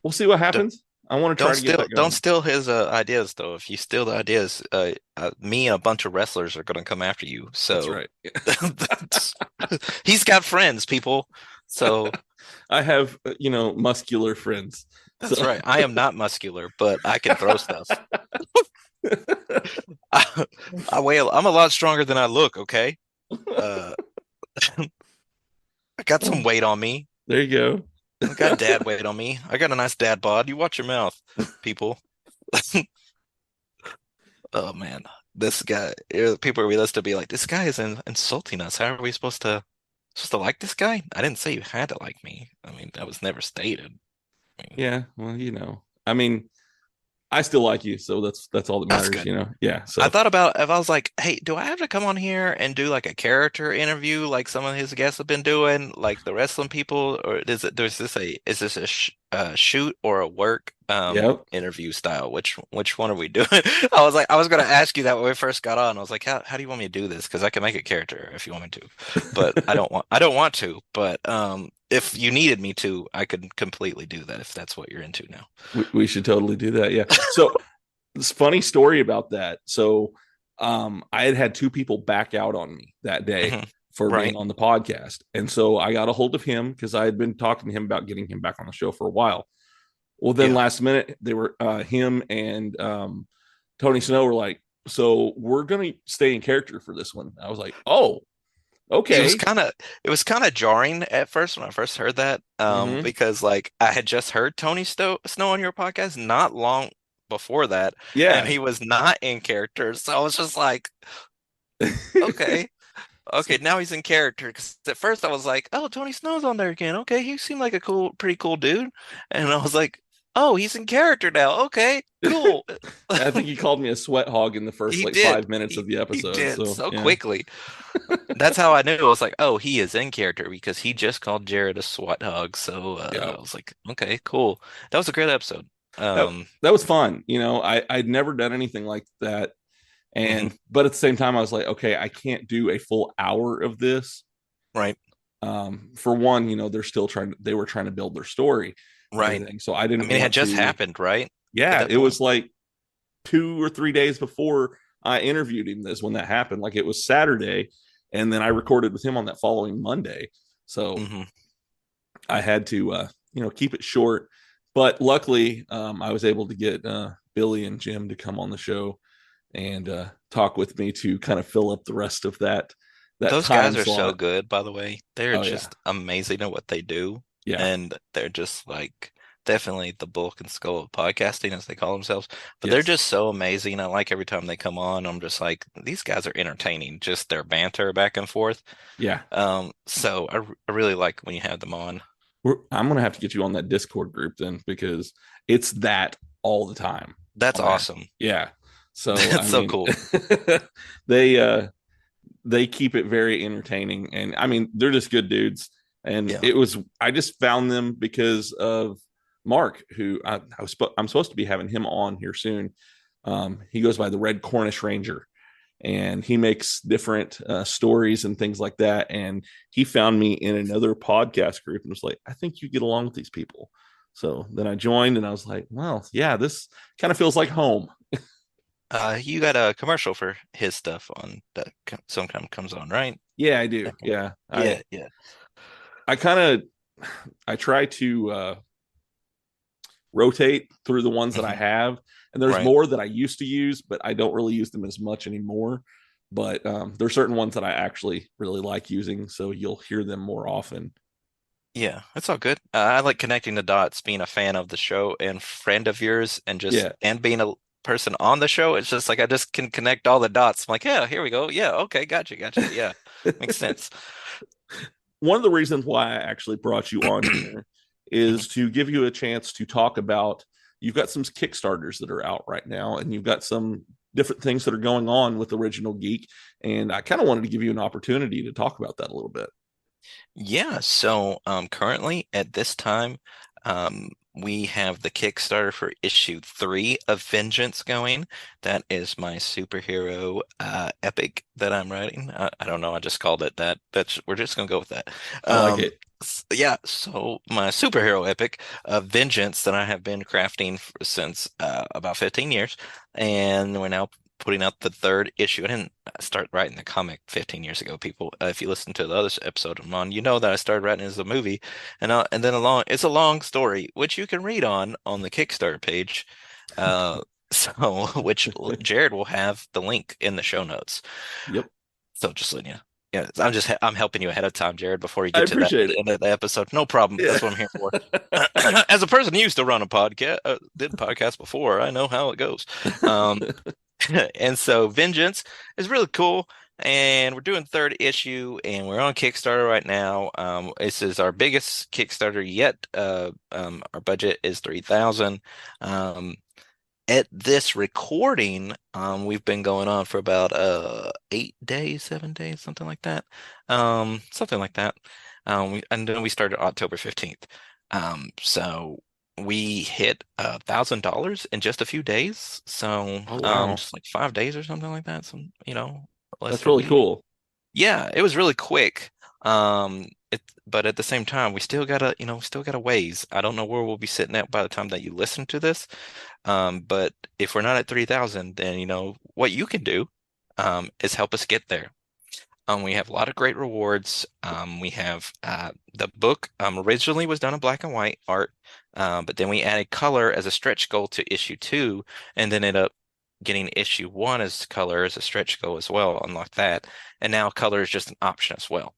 We'll see what happens. I want to try to get that going. Don't steal his ideas though. If you steal the ideas, me and a bunch of wrestlers are going to come after you. So that's right. He's got friends, people. So I have, muscular friends. That's right. I am not muscular, but I can throw stuff. I'm a lot stronger than I look. Okay. I got some weight on me. There you go. I got dad weight on me. I got a nice dad bod. You watch your mouth, people. Oh man, this guy. People are listening to be like, this guy is insulting us. How are we supposed to like this guy? I didn't say you had to like me. I mean, that was never stated. Yeah, well, I mean, I still like you, so that's all that matters, Yeah. So I thought about if I was like, hey, do I have to come on here and do like a character interview like some of his guests have been doing, like the wrestling people, or is this a shoot or a work interview style? Which one are we doing? I was going to ask you that when we first got on. I was like, how do you want me to do this? Because I can make a character if you want me to, but I don't want to. But if you needed me to, I could completely do that if that's what you're into now. We should totally do that. Yeah. So this funny story about that. So I had two people back out on me that day for being on the podcast. And so I got a hold of him because I had been talking to him about getting him back on the show for a while. Well, then last minute, they were him and Tony Snow were like, so we're going to stay in character for this one. I was like, oh, okay. It was kind of jarring at first when I first heard that, because like I had just heard Tony Snow on your podcast not long before that, and he was not in character, so I was just like, okay, now he's in character. Because at first I was like, oh, Tony Snow's on there again. Okay, he seemed like a pretty cool dude, and I was like, oh, he's in character now. Okay, cool. I think he called me a sweat hog in the first 5 minutes of the episode. He did so quickly. That's how I knew. I was like, oh, he is in character because he just called Jared a sweat hog. So I was like, okay, cool. That was a great episode. That was fun. I'd never done anything like that. And but at the same time, I was like, okay, I can't do a full hour of this. Right. For one, they were trying to build their story. Right. So I didn't. It had just happened, right? Yeah, it was like 2 or 3 days before I interviewed him. When that happened, like it was Saturday, and then I recorded with him on that following Monday. So I had to, keep it short. But luckily, I was able to get Billy and Jim to come on the show and talk with me to kind of fill up the rest of that. Those guys are so good, by the way. They're just amazing at what they do. Yeah. And they're just like definitely the bulk and skull of podcasting, as they call themselves. But they're just so amazing. I like every time they come on, I'm just like, these guys are entertaining, just their banter back and forth. Yeah. So I really like when you have them on. I'm going to have to get you on that Discord group then, because it's that all the time. That's awesome. Yeah. So that's so cool. They keep it very entertaining. And I mean, they're just good dudes. And I just found them because of Mark, who I'm supposed to be having him on here soon. He goes by the Red Cornish Ranger, and he makes different stories and things like that. And he found me in another podcast group and was like, I think you get along with these people. So then I joined and I was like, well, yeah, this kind of feels like home. You got a commercial for his stuff on that sometimes comes on, right? Yeah, I do. Yeah. Yeah. I try to rotate through the ones that I have, and there's more that I used to use, but I don't really use them as much anymore. But there's certain ones that I actually really like using, so you'll hear them more often. Yeah, that's all good. I like connecting the dots, being a fan of the show and friend of yours, and and being a person on the show. It's just like I just can connect all the dots. I'm like, yeah, here we go. Yeah, okay, gotcha. Yeah, makes sense. One of the reasons why I actually brought you on here is to give you a chance to talk about, you've got some Kickstarters that are out right now, and you've got some different things that are going on with Original Geek. And I kind of wanted to give you an opportunity to talk about that a little bit. Yeah. So currently at this time, we have the Kickstarter for issue 3 of Vengeance going. That is my superhero epic that I'm writing. I don't know. I just called it that. We're just gonna go with that. I like it. Yeah. So my superhero epic of Vengeance that I have been crafting since about 15 years, and we're now putting out the 3rd issue. I didn't start writing the comic 15 years ago, people. If you listen to the other episode I'm on, you know that I started writing as a movie, and then it's a long story, which you can read on the Kickstarter page. So which Jared will have the link in the show notes. Yep. So just letting you. Yeah, I'm helping you ahead of time, Jared, before you I get to appreciate it. end of the episode. No problem. Yeah. That's what I'm here for. As a person who used to run a podcast, did podcasts before, I know how it goes. And so Vengeance is really cool, and we're doing 3rd issue, and we're on Kickstarter right now. This is our biggest Kickstarter yet. Our budget is $3,000. At this recording, we've been going on for about 8 days, 7 days, something like that. Something like that. And then we started October 15th. So we hit $1,000 in just a few days. So just like 5 days or something like that. Some, that's really cool. Yeah, it was really quick. But at the same time, we still gotta ways. I don't know where we'll be sitting at by the time that you listen to this. But if we're not at 3,000, then what you can do is help us get there. We have a lot of great rewards. We have the book originally was done in black and white art, but then we added color as a stretch goal to issue 2, and then ended up getting issue 1 as color as a stretch goal as well. Unlock that, and now color is just an option as well.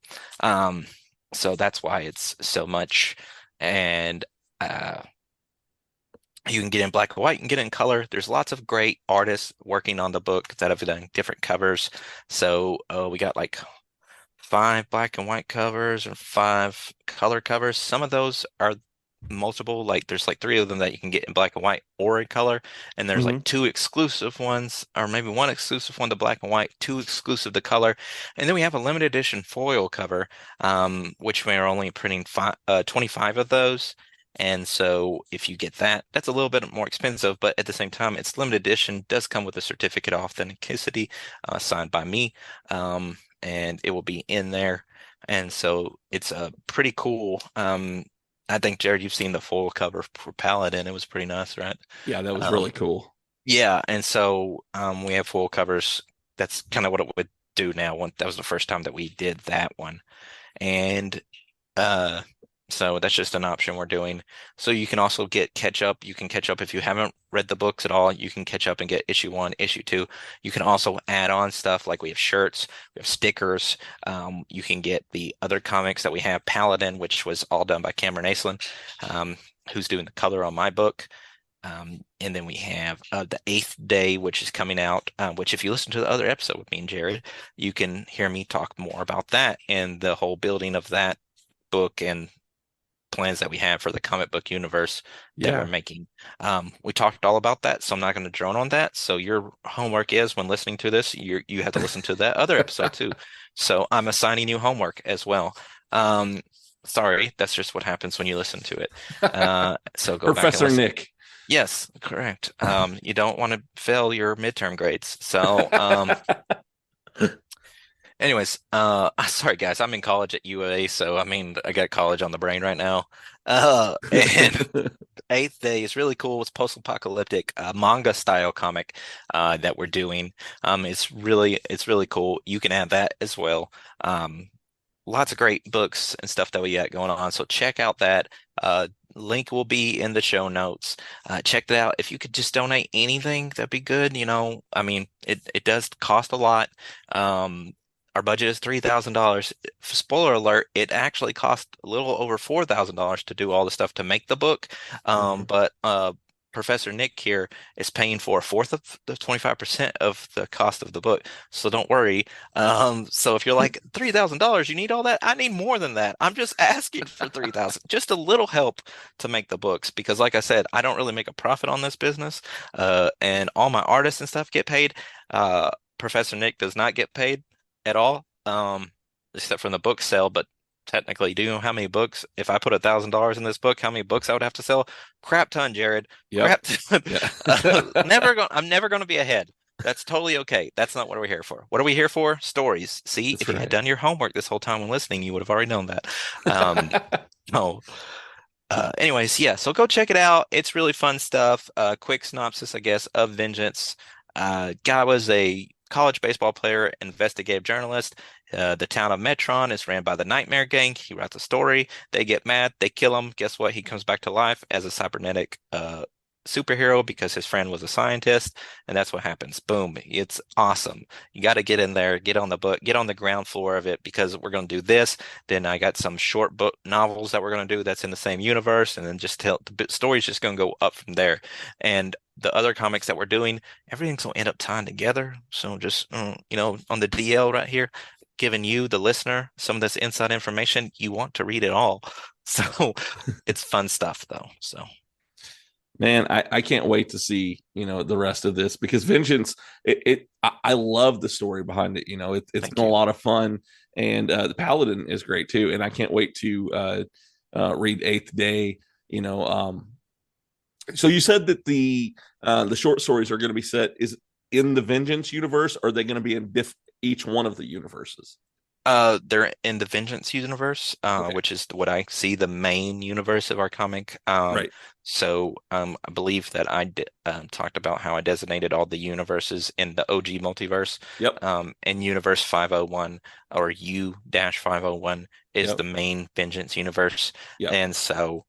So that's why it's so much. And you can get in black and white and get in color. There's lots of great artists working on the book that have done different covers. So we got like 5 black and white covers and 5 color covers. Some of those are multiple, like there's like 3 of them that you can get in black and white or in color, and there's like 2 exclusive ones, or maybe 1 exclusive one to black and white, 2 exclusive to color, and then we have a limited edition foil cover, which we are only printing 25 of those. And so if you get that, that's a little bit more expensive, but at the same time, it's limited edition, does come with a certificate of authenticity signed by me, and it will be in there. And so it's pretty cool. I think, Jared, you've seen the full cover for Paladin. It was pretty nice, right? Yeah, that was really cool. Yeah, and so we have full covers. That's kind of what it would do now. That was the first time that we did that one. And so that's just an option we're doing. So you can also catch up. You can catch up if you haven't read the books at all. You can catch up and get issue 1, issue 2. You can also add on stuff like we have shirts, we have stickers. You can get the other comics that we have, Paladin, which was all done by Cameron Aislinn, who's doing the color on my book. And then we have the 8th Day, which is coming out, which if you listen to the other episode with me and Jared, you can hear me talk more about that and the whole building of that book and plans that we have for the comic book universe that we're making. We talked all about that, so I'm not going to drone on that. So your homework is, when listening to this, you have to listen to that other episode too. So I'm assigning you homework as well. Sorry, that's just what happens when you listen to it. So go Professor back and Nick. Yes, correct. You don't want to fail your midterm grades. So anyways, sorry guys, I'm in college at UA, so I got college on the brain right now. And 8th Day is really cool. It's post-apocalyptic manga style comic that we're doing. It's really cool. You can add that as well. Lots of great books and stuff that we got going on. So check out that. Link will be in the show notes. Check that out. If you could just donate anything, that'd be good. It does cost a lot. Our budget is $3,000. Spoiler alert, it actually cost a little over $4,000 to do all the stuff to make the book. But Professor Nick here is paying for 1/4 of the 25% of the cost of the book. So don't worry. So if you're like, $3,000, you need all that? I need more than that. I'm just asking for $3,000. Just a little help to make the books. Because like I said, I don't really make a profit on this business. And all my artists and stuff get paid. Professor Nick does not get paid at all, except from the book sale, but technically. Do you know how many books? If I put $1,000 in this book, how many books I would have to sell? Crap ton, Jared. Yep. Crap ton. Yeah. I'm never going to be ahead. That's totally okay. That's not what we're here for. What are we here for? Stories. See, That's if you right. had done your homework this whole time when listening, you would have already known that. No. Anyways, yeah, so go check it out. It's really fun stuff. Quick synopsis, I guess, of Vengeance. Guy was a college baseball player, investigative journalist. The town of Metron is ran by the Nightmare Gang. He writes a story. They get mad. They kill him. Guess what? He comes back to life as a cybernetic superhero because his friend was a scientist, and that's what happens. Boom. It's awesome. You got to get in there, get on the book, get on the ground floor of it, because we're going to do this. Then I got some short book novels that we're going to do that's in the same universe, and then just tell the story's just going to go up from there. And the other comics that we're doing, everything's going to end up tying together. So just, on the DL right here, giving you, the listener, some of this inside information. You want to read it all. So it's fun stuff, though. So. Man, I can't wait to see, the rest of this, because Vengeance, I love the story behind it. It's been a lot of fun, and the Paladin is great too. And I can't wait to read Eighth Day. So you said that the short stories are going to be set is in the Vengeance universe, or are they going to be in each one of the universes? They're in the Vengeance universe, Okay. which is what I see the main universe of our comic. Right. So I believe that I talked about how I designated all the universes in the OG multiverse. Yep. And Universe 501, or U-501, is Yep. the main Vengeance universe. Yep. And so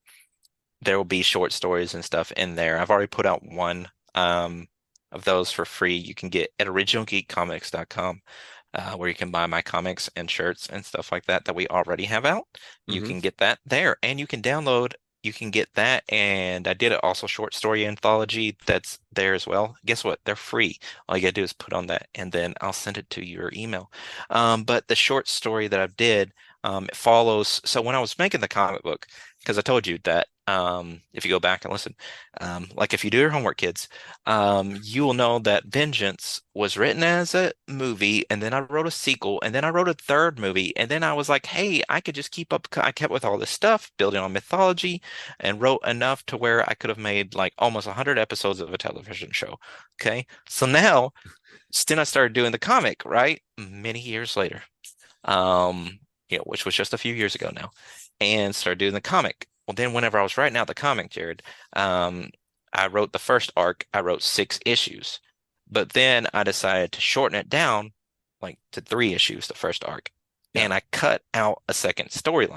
there will be short stories and stuff in there. I've already put out one of those for free. You can get at originalgeekcomics.com. Where you can buy my comics and shirts and stuff like that we already have out. You can get that there, and you can download. You can get that, and I did it also short story anthology that's there as well. Guess what? They're free. All you gotta do is put on that, and then I'll send it to your email. But the short story that I did, it follows. So when I was making the comic book, because I told you that if you go back and listen, like if you do your homework, kids, you will know that Vengeance was written as a movie, and then I wrote a sequel, and then I wrote a third movie, and then I was like, hey, I could just keep up. I kept with all this stuff, building on mythology, and wrote enough to where I could have made like almost 100 episodes of a television show. Okay, so now, then I started doing the comic, right? Many years later, which was just a few years ago now, and started doing the comic. Well, then whenever I was writing out the comic, Jared, I wrote the first arc. I wrote 6 issues, but then I decided to shorten it down, like to 3 issues, the first arc. Yeah. And I cut out a secondary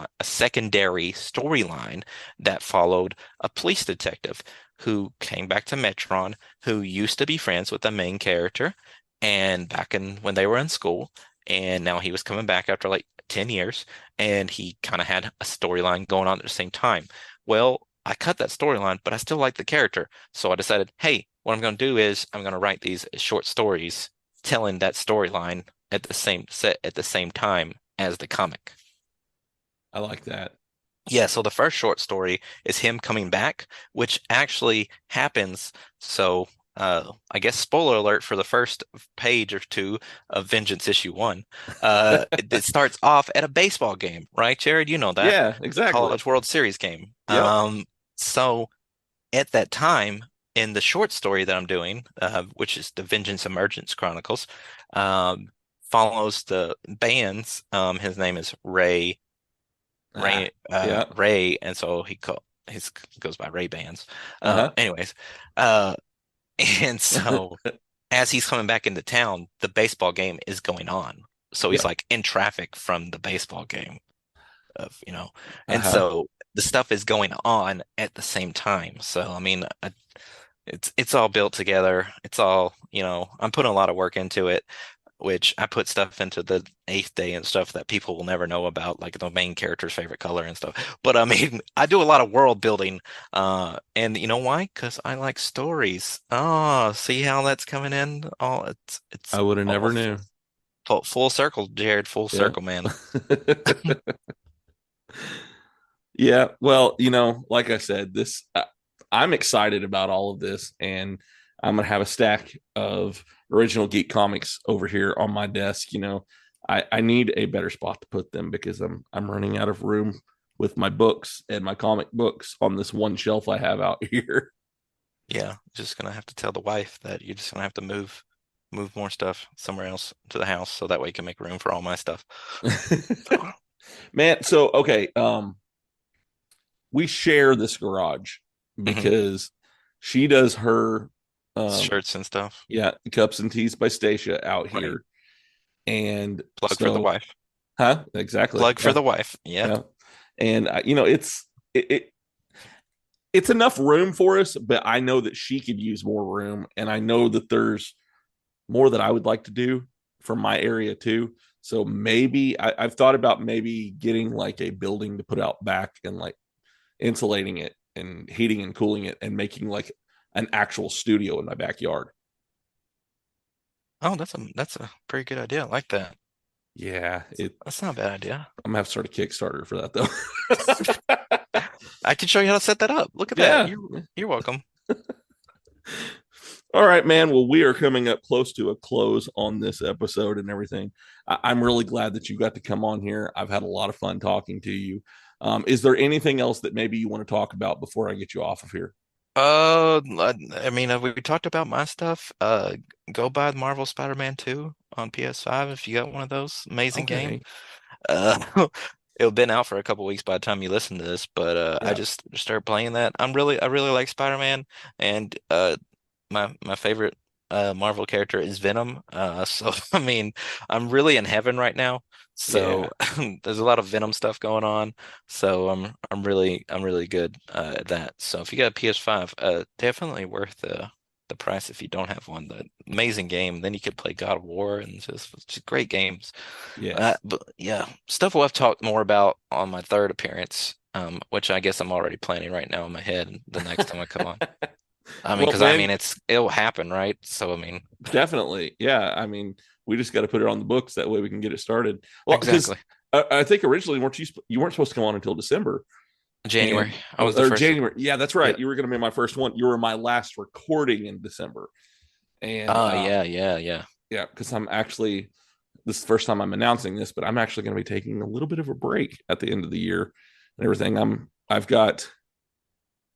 storyline that followed a police detective who came back to Metron, who used to be friends with the main character, and back when they were in school, and now he was coming back after like 10 years, and he kind of had a storyline going on at the same time. Well, I cut that storyline, but I still like the character. So I decided, hey, what I'm going to do is I'm going to write these short stories telling that storyline at the same time as the comic. I like that. Yeah, so the first short story is him coming back, which actually happens. So I guess spoiler alert for the first page or 2 of Vengeance issue 1. It starts off at a baseball game, right, Jared? You know that. Yeah, exactly. College World Series game. Yep. So at that time, in the short story that I'm doing, which is the Vengeance Emergence Chronicles, follows the bands. His name is Ray. Ray, and so he goes by Ray Bands. Anyways, and so as he's coming back into town, the baseball game is going on. So he's like in traffic from the baseball game, and so the stuff is going on at the same time. So I mean, it's all built together. It's all, I'm putting a lot of work into it, which I put stuff into the 8th Day and stuff that people will never know about, like the main character's favorite color and stuff. But I mean, I do a lot of world building, and you know why? Because I like stories. Oh, see how that's coming in? Oh, it's. I would have never knew. Full circle, Jared. Full circle, man. Yeah. Well, like I said, this I'm excited about all of this, and I'm gonna have a stack of Original Geek comics over here on my desk. I need a better spot to put them because I'm running out of room with my books and my comic books on this one shelf I have out here. Yeah, just gonna have to tell the wife that you're just gonna have to move more stuff somewhere else to the house so that way you can make room for all my stuff. Man, so okay, we share this garage because she does her shirts and stuff. Yeah, cups and teas by Stasha out here. And plug for the wife. Huh? Exactly. Plug for the wife. Yeah. And it's enough room for us, but I know that she could use more room, and I know that there's more that I would like to do for my area too. So maybe I've thought about maybe getting like a building to put out back and like insulating it and heating and cooling it and making like an actual studio in my backyard. Oh, that's a pretty good idea. I like that. Yeah, that's not a bad idea. I'm gonna have to start a Kickstarter for that though. I can show you how to set that up. Look at that. You're welcome. All right, man. Well, we are coming up close to a close on this episode and everything. I'm really glad that you got to come on here. I've had a lot of fun talking to you. Is there anything else that maybe you want to talk about before I get you off of here? I mean, we talked about my stuff. Go buy Marvel Spider-Man 2 on PS5 if you got one of those. Amazing game. It'll been out for a couple weeks by the time you listen to this, but I just started playing that. I really like Spider-Man, and my favorite Marvel character is Venom. So I mean, I'm really in heaven right now. So there's a lot of Venom stuff going on. So I'm really good at that. So if you got a PS5, definitely worth the price if you don't have one. The amazing game. Then you could play God of War and just great games. Yeah. But yeah, stuff we'll have talked more about on my third appearance, which I guess I'm already planning right now in my head the next time I come on. I mean, because it'll happen, right? So I mean, definitely, yeah. I mean, we just got to put it on the books that way we can get it started. Well, exactly. I think originally you weren't supposed to come on until December, January. I was the first January. Yeah, that's right. You were going to be my first one. You were my last recording in December, and yeah. Because I'm actually this is the first time I'm announcing this, but I'm actually going to be taking a little bit of a break at the end of the year and everything. I've got.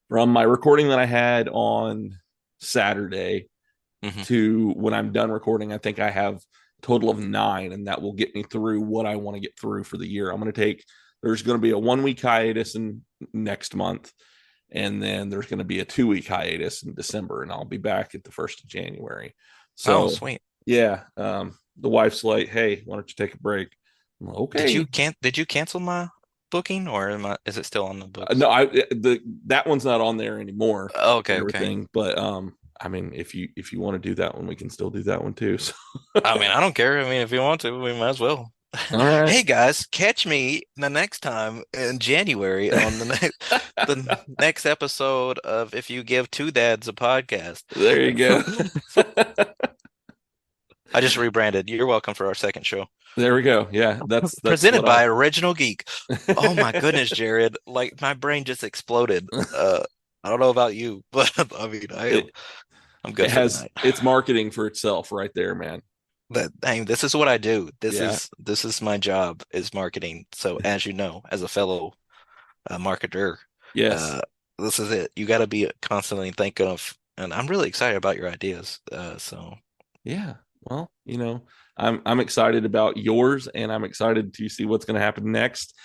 From my recording that I had on Saturday to when I'm done recording, I think I have a total of 9, and that will get me through what I want to get through for the year. There's going to be a 1-week hiatus in next month, and then there's going to be a 2-week hiatus in December, and I'll be back at the 1st of January. So, sweet. Yeah. The wife's like, hey, why don't you take a break? I'm like, okay. Did you cancel my booking, or is it still on the books? No, that one's not on there anymore. Okay. But I mean, if you want to do that one, we can still do that one too. So. I mean, I don't care. I mean, if you want to, we might as well. All right. Hey guys, catch me the next time in January on the next episode of If You Give Two Dads a Podcast. There you go. I just rebranded. You're welcome for our second show. There we go. Yeah, that's presented by Original Geek. Oh my goodness, Jared! Like my brain just exploded. I don't know about you, but I mean, I'm good. It's marketing for itself, right there, man. This is what I do. This is my job, is marketing. So as you know, as a fellow marketer, yes, this is it. You got to be constantly thinking of, and I'm really excited about your ideas. So yeah, well, I'm excited about yours, and I'm excited to see what's going to happen next.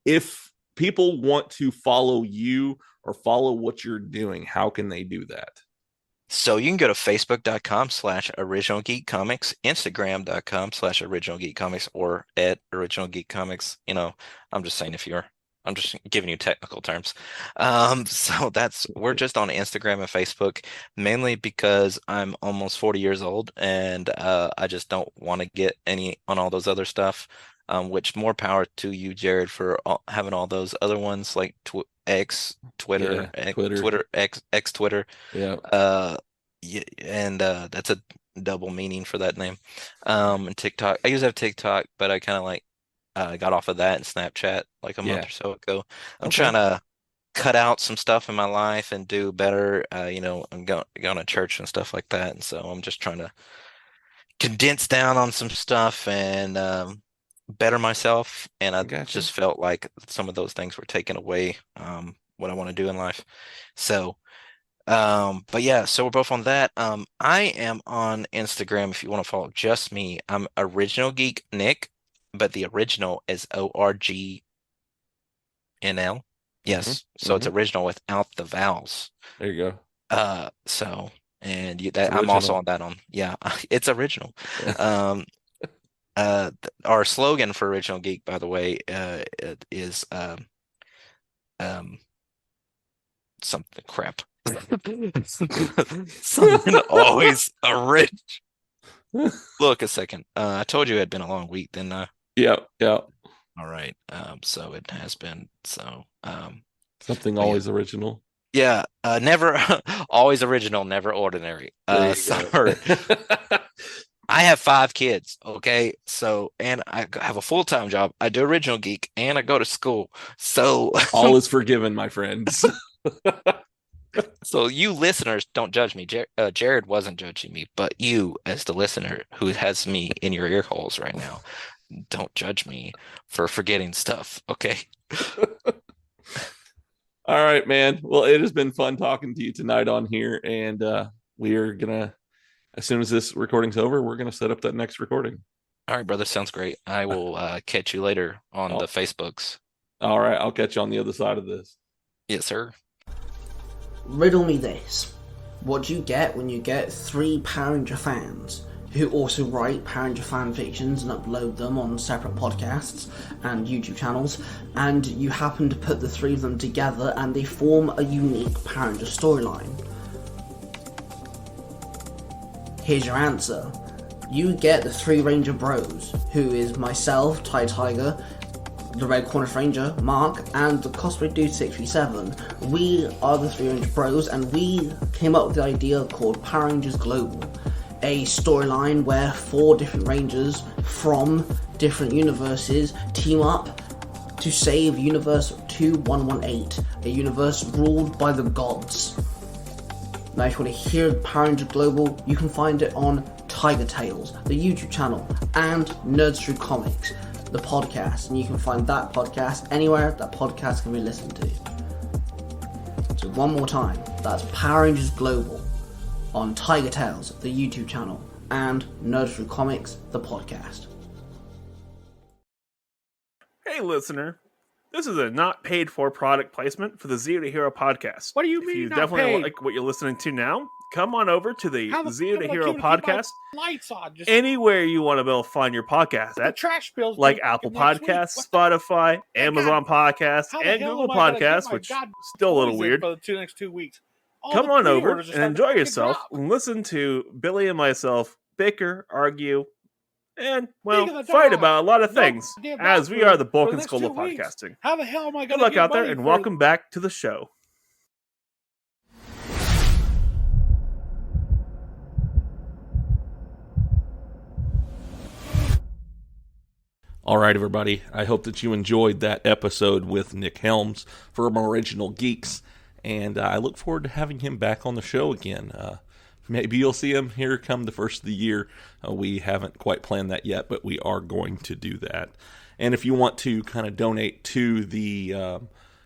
If people want to follow you or follow what you're doing, how can they do that? So you can go to facebook.com/Original Geek Comics, Instagram.com/Original Geek Comics, or at Original Geek Comics. I'm just saying I'm just giving you technical terms. So we're just on Instagram and Facebook, mainly because I'm almost 40 years old, and I just don't want to get any on all those other stuff. Which more power to you, Jared, for having all those other ones like Twitter. Yeah. And that's a double meaning for that name. And TikTok. I used to have TikTok, but I kind of like got off of that and Snapchat like a month or so ago. I'm trying to cut out some stuff in my life and do better. I'm going to church and stuff like that, and so I'm just trying to condense down on some stuff and better myself, and I Gotcha. just felt like some of those things were taken away, what I want to do in life. So, but yeah, so we're both on that. I am on Instagram if you want to follow just me. I'm Original Geek Nick, but the original is ORGNL. Yes, so it's original without the vowels. There you go. So, and I'm also on that it's original. Yeah. Our slogan for Original Geek, by the way, is something crap. Something always original. Look a second. I told you it had been a long week, didn't I? Yeah. All right. So it has been. So something always original. Yeah. Never always original, never ordinary. Sorry. I have 5 kids, okay? So, and I have a full-time job. I do Original Geek, and I go to school. So all is forgiven, my friends. So you listeners, don't judge me. Jared wasn't judging me, but you, as the listener who has me in your ear holes right now, don't judge me for forgetting stuff, okay? All right, man. Well, it has been fun talking to you tonight on here, and we are gonna, as soon as this recording's over, we're gonna set up that next recording. All right, brother. Sounds great. I will catch you later on the Facebooks. All right, I'll catch you on the other side of this. Yes, sir. Riddle me this. What do you get when you get 3 Power Ranger fans who also write Power Ranger fan fictions and upload them on separate podcasts and YouTube channels, and you happen to put the 3 of them together and they form a unique Power Ranger storyline? Here's your answer. You get the 3 Ranger Bros, who is myself, Ty Tiger, the Red Cornish Ranger, Mark, and the Cosplay Dude 637. We are the 3 Ranger Bros, and we came up with the idea called Power Rangers Global, a storyline where 4 different Rangers from different universes team up to save Universe 2118, a universe ruled by the gods. Now, if you want to hear Power Rangers Global, you can find it on Tiger Tales, the YouTube channel, and Nerds Through Comics, the podcast, and you can find that podcast anywhere that podcast can be listened to. So one more time, that's Power Rangers Global on Tiger Tales, the YouTube channel, and Nerds Through Comics, the podcast. Hey listener, this is a not paid for product placement for the Zero to Hero podcast. What do you if mean you not definitely paid? like what you're listening to now, come on over to the Zero to How Hero about keep podcast. my lights on, just Anywhere you want to be able to find your podcast the at, trash bills like due Apple next week. Podcasts, What Spotify, Amazon Podcasts, How the and hell Google am I gonna get Podcasts, my which is God still a little boys in weird. for the next 2 weeks? All Come the on over pre-orders are and starting to enjoy fucking yourself drop. and listen to Billy and myself bicker, argue, and, well, Speaking of the fight dog, about a lot of no things, goddamn as dog we are food the for bulk the and next school 2 of weeks. podcasting. How the hell am I Good going to luck get out there, money and for welcome back to the show. All right, everybody. I hope that you enjoyed that episode with Nick Helms from Original Geeks, and I look forward to having him back on the show again. Maybe you'll see him here come the first of the year. We haven't quite planned that yet, but we are going to do that. And if you want to kind of donate to the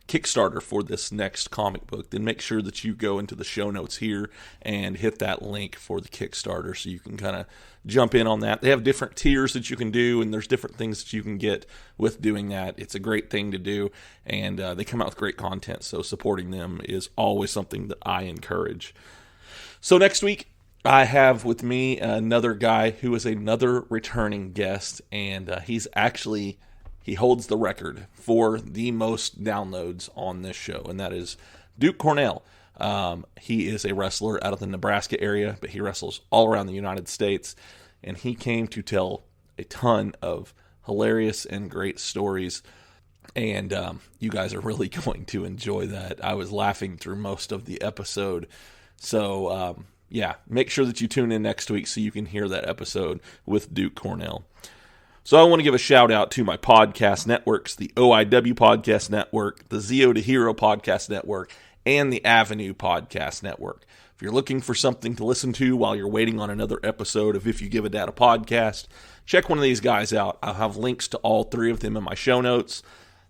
Kickstarter for this next comic book, then make sure that you go into the show notes here and hit that link for the Kickstarter so you can kind of jump in on that. They have different tiers that you can do, and there's different things that you can get with doing that. It's a great thing to do, and they come out with great content, so supporting them is always something that I encourage. So next week, I have with me another guy who is another returning guest, and he holds the record for the most downloads on this show, and that is Duke Cornell. He is a wrestler out of the Nebraska area, but he wrestles all around the United States, and he came to tell a ton of hilarious and great stories, and you guys are really going to enjoy that. I was laughing through most of the episode, so yeah, make sure that you tune in next week so you can hear that episode with Duke Cornell. So I want to give a shout out to my podcast networks, the OIW Podcast Network, the Zero to Hero Podcast Network, and the OIW Podcast Network. If you're looking for something to listen to while you're waiting on another episode of If You Give a Dad a Podcast, check one of these guys out. I'll have links to all three of them in my show notes.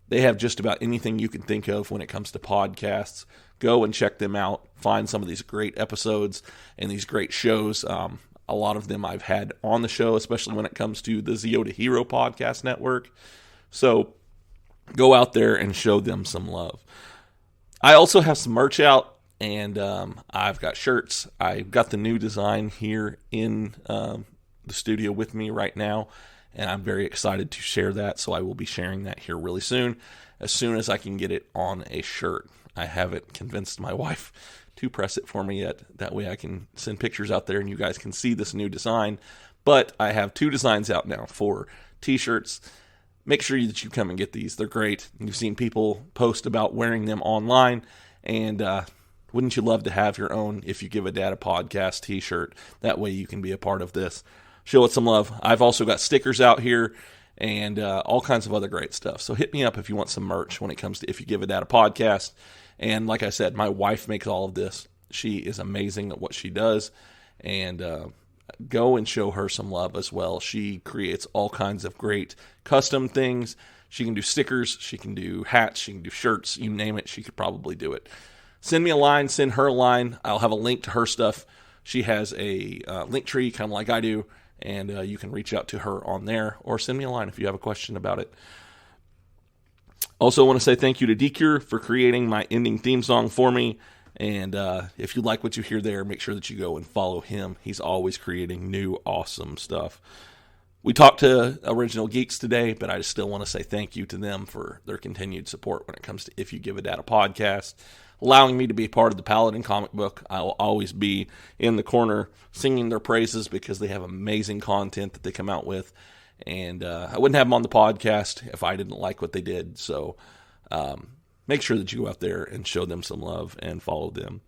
They have just about anything you can think of when it comes to podcasts. Go and check them out. Find some of these great episodes and these great shows. A lot of them I've had on the show, especially when it comes to the Zero to Hero Podcast Network. So go out there and show them some love. I also have some merch out, and I've got shirts. I've got the new design here in the studio with me right now, and I'm very excited to share that, so I will be sharing that here really soon as I can get it on a shirt. I haven't convinced my wife to press it for me yet. That way I can send pictures out there and you guys can see this new design. But I have two designs out now for t-shirts. Make sure that you come and get these. They're great. You've seen people post about wearing them online, and wouldn't you love to have your own If You Give a Dad a Podcast t-shirt? That way you can be a part of this. Show it some love. I've also got stickers out here and all kinds of other great stuff. So hit me up if you want some merch when it comes to If You Give a Dad a Podcast. And like I said, my wife makes all of this. She is amazing at what she does. And go and show her some love as well. She creates all kinds of great custom things. She can do stickers. She can do hats. She can do shirts. You name it, she could probably do it. Send me a line. Send her a line. I'll have a link to her stuff. She has a Linktree, kind of like I do. And you can reach out to her on there. Or send me a line if you have a question about it. Also want to say thank you to Geek for creating my ending theme song for me. And if you like what you hear there, make sure that you go and follow him. He's always creating new, awesome stuff. We talked to Original Geeks today, but I still want to say thank you to them for their continued support when it comes to If You Give a Dad a Podcast, allowing me to be part of the Paladin comic book. I will always be in the corner singing their praises because they have amazing content that they come out with. And I wouldn't have them on the podcast if I didn't like what they did. So make sure that you go out there and show them some love and follow them.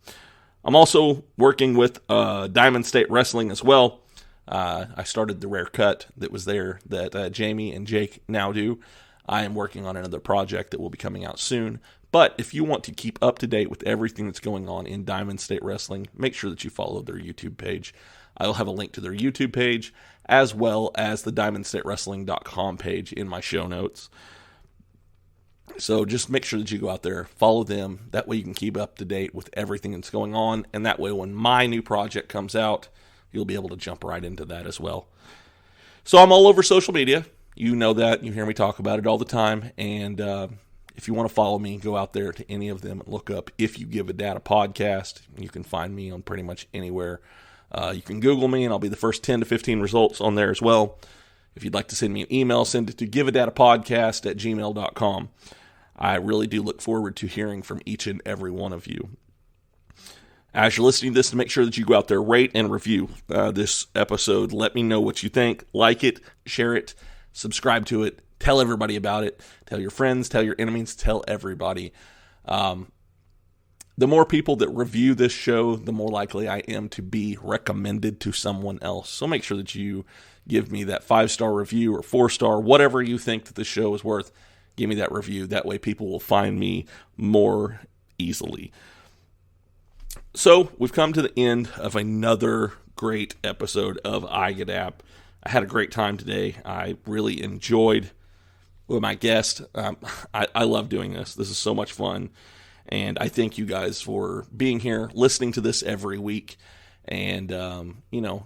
I'm also working with Diamond State Wrestling as well. I started the Rare Cut that was there that Jamie and Jake now do. I am working on another project that will be coming out soon. But if you want to keep up to date with everything that's going on in Diamond State Wrestling, make sure that you follow their YouTube page. I'll have a link to their YouTube page as well as the DiamondStateWrestling.com page in my show notes. So just make sure that you go out there, follow them. That way you can keep up to date with everything that's going on. And that way when my new project comes out, you'll be able to jump right into that as well. So I'm all over social media. You know that. You hear me talk about it all the time. And if you want to follow me, go out there to any of them and look up If You Give a Dad a Podcast. You can find me on pretty much anywhere. You can Google me, and I'll be the first 10 to 15 results on there as well. If you'd like to send me an email, send it to giveadadapodcast@gmail.com. I really do look forward to hearing from each and every one of you. As you're listening to this, make sure that you go out there, rate and review this episode. Let me know what you think. Like it, share it, subscribe to it, tell everybody about it. Tell your friends, tell your enemies, tell everybody. The more people that review this show, the more likely I am to be recommended to someone else. So make sure that you give me that 5-star review or 4-star, whatever you think that the show is worth. Give me that review. That way people will find me more easily. So we've come to the end of another great episode of iGadap. I had a great time today. I really enjoyed with my guest. I love doing this. This is so much fun. And I thank you guys for being here, listening to this every week, and,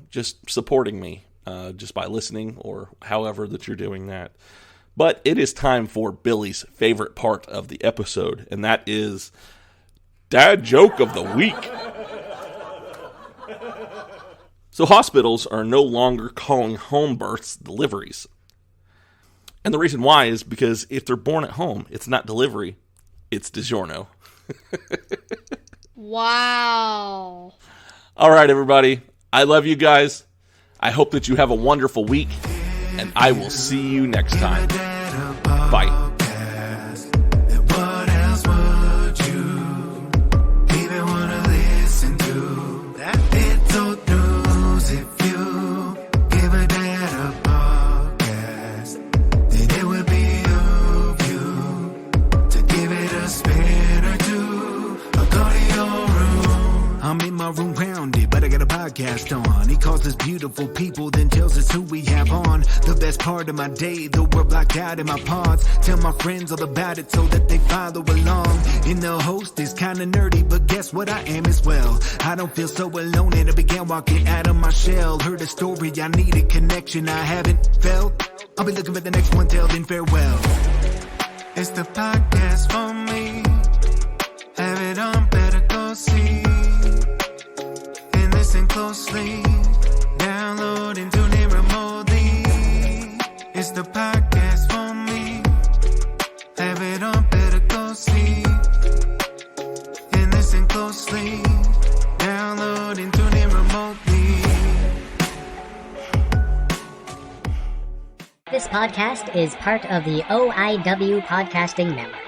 just supporting me just by listening or however that you're doing that. But it is time for Billy's favorite part of the episode, and that is Dad Joke of the Week. So hospitals are no longer calling home births deliveries. And the reason why is because if they're born at home, it's not delivery, it's DiGiorno. Wow. All right, everybody. I love you guys. I hope that you have a wonderful week, and I will see you next time. Bye. Go I'm in my room grounded, but I got a podcast on. He calls us beautiful people, then tells us who we have on. The best part of my day, though we're blocked out in my pods. Tell my friends all about it so that they follow along. And the host is kinda nerdy, but guess what, I am as well. I don't feel so alone and I began walking out of my shell. Heard a story, I needed connection I haven't felt. I'll be looking for the next one, till then farewell. It's the podcast for me. Have it on, better go see. And listen closely. Download and tune in remotely. It's the podcast for me. Have it on, better go see. And listen closely. Download and tune in remotely. This podcast is part of the OIW Podcasting Network.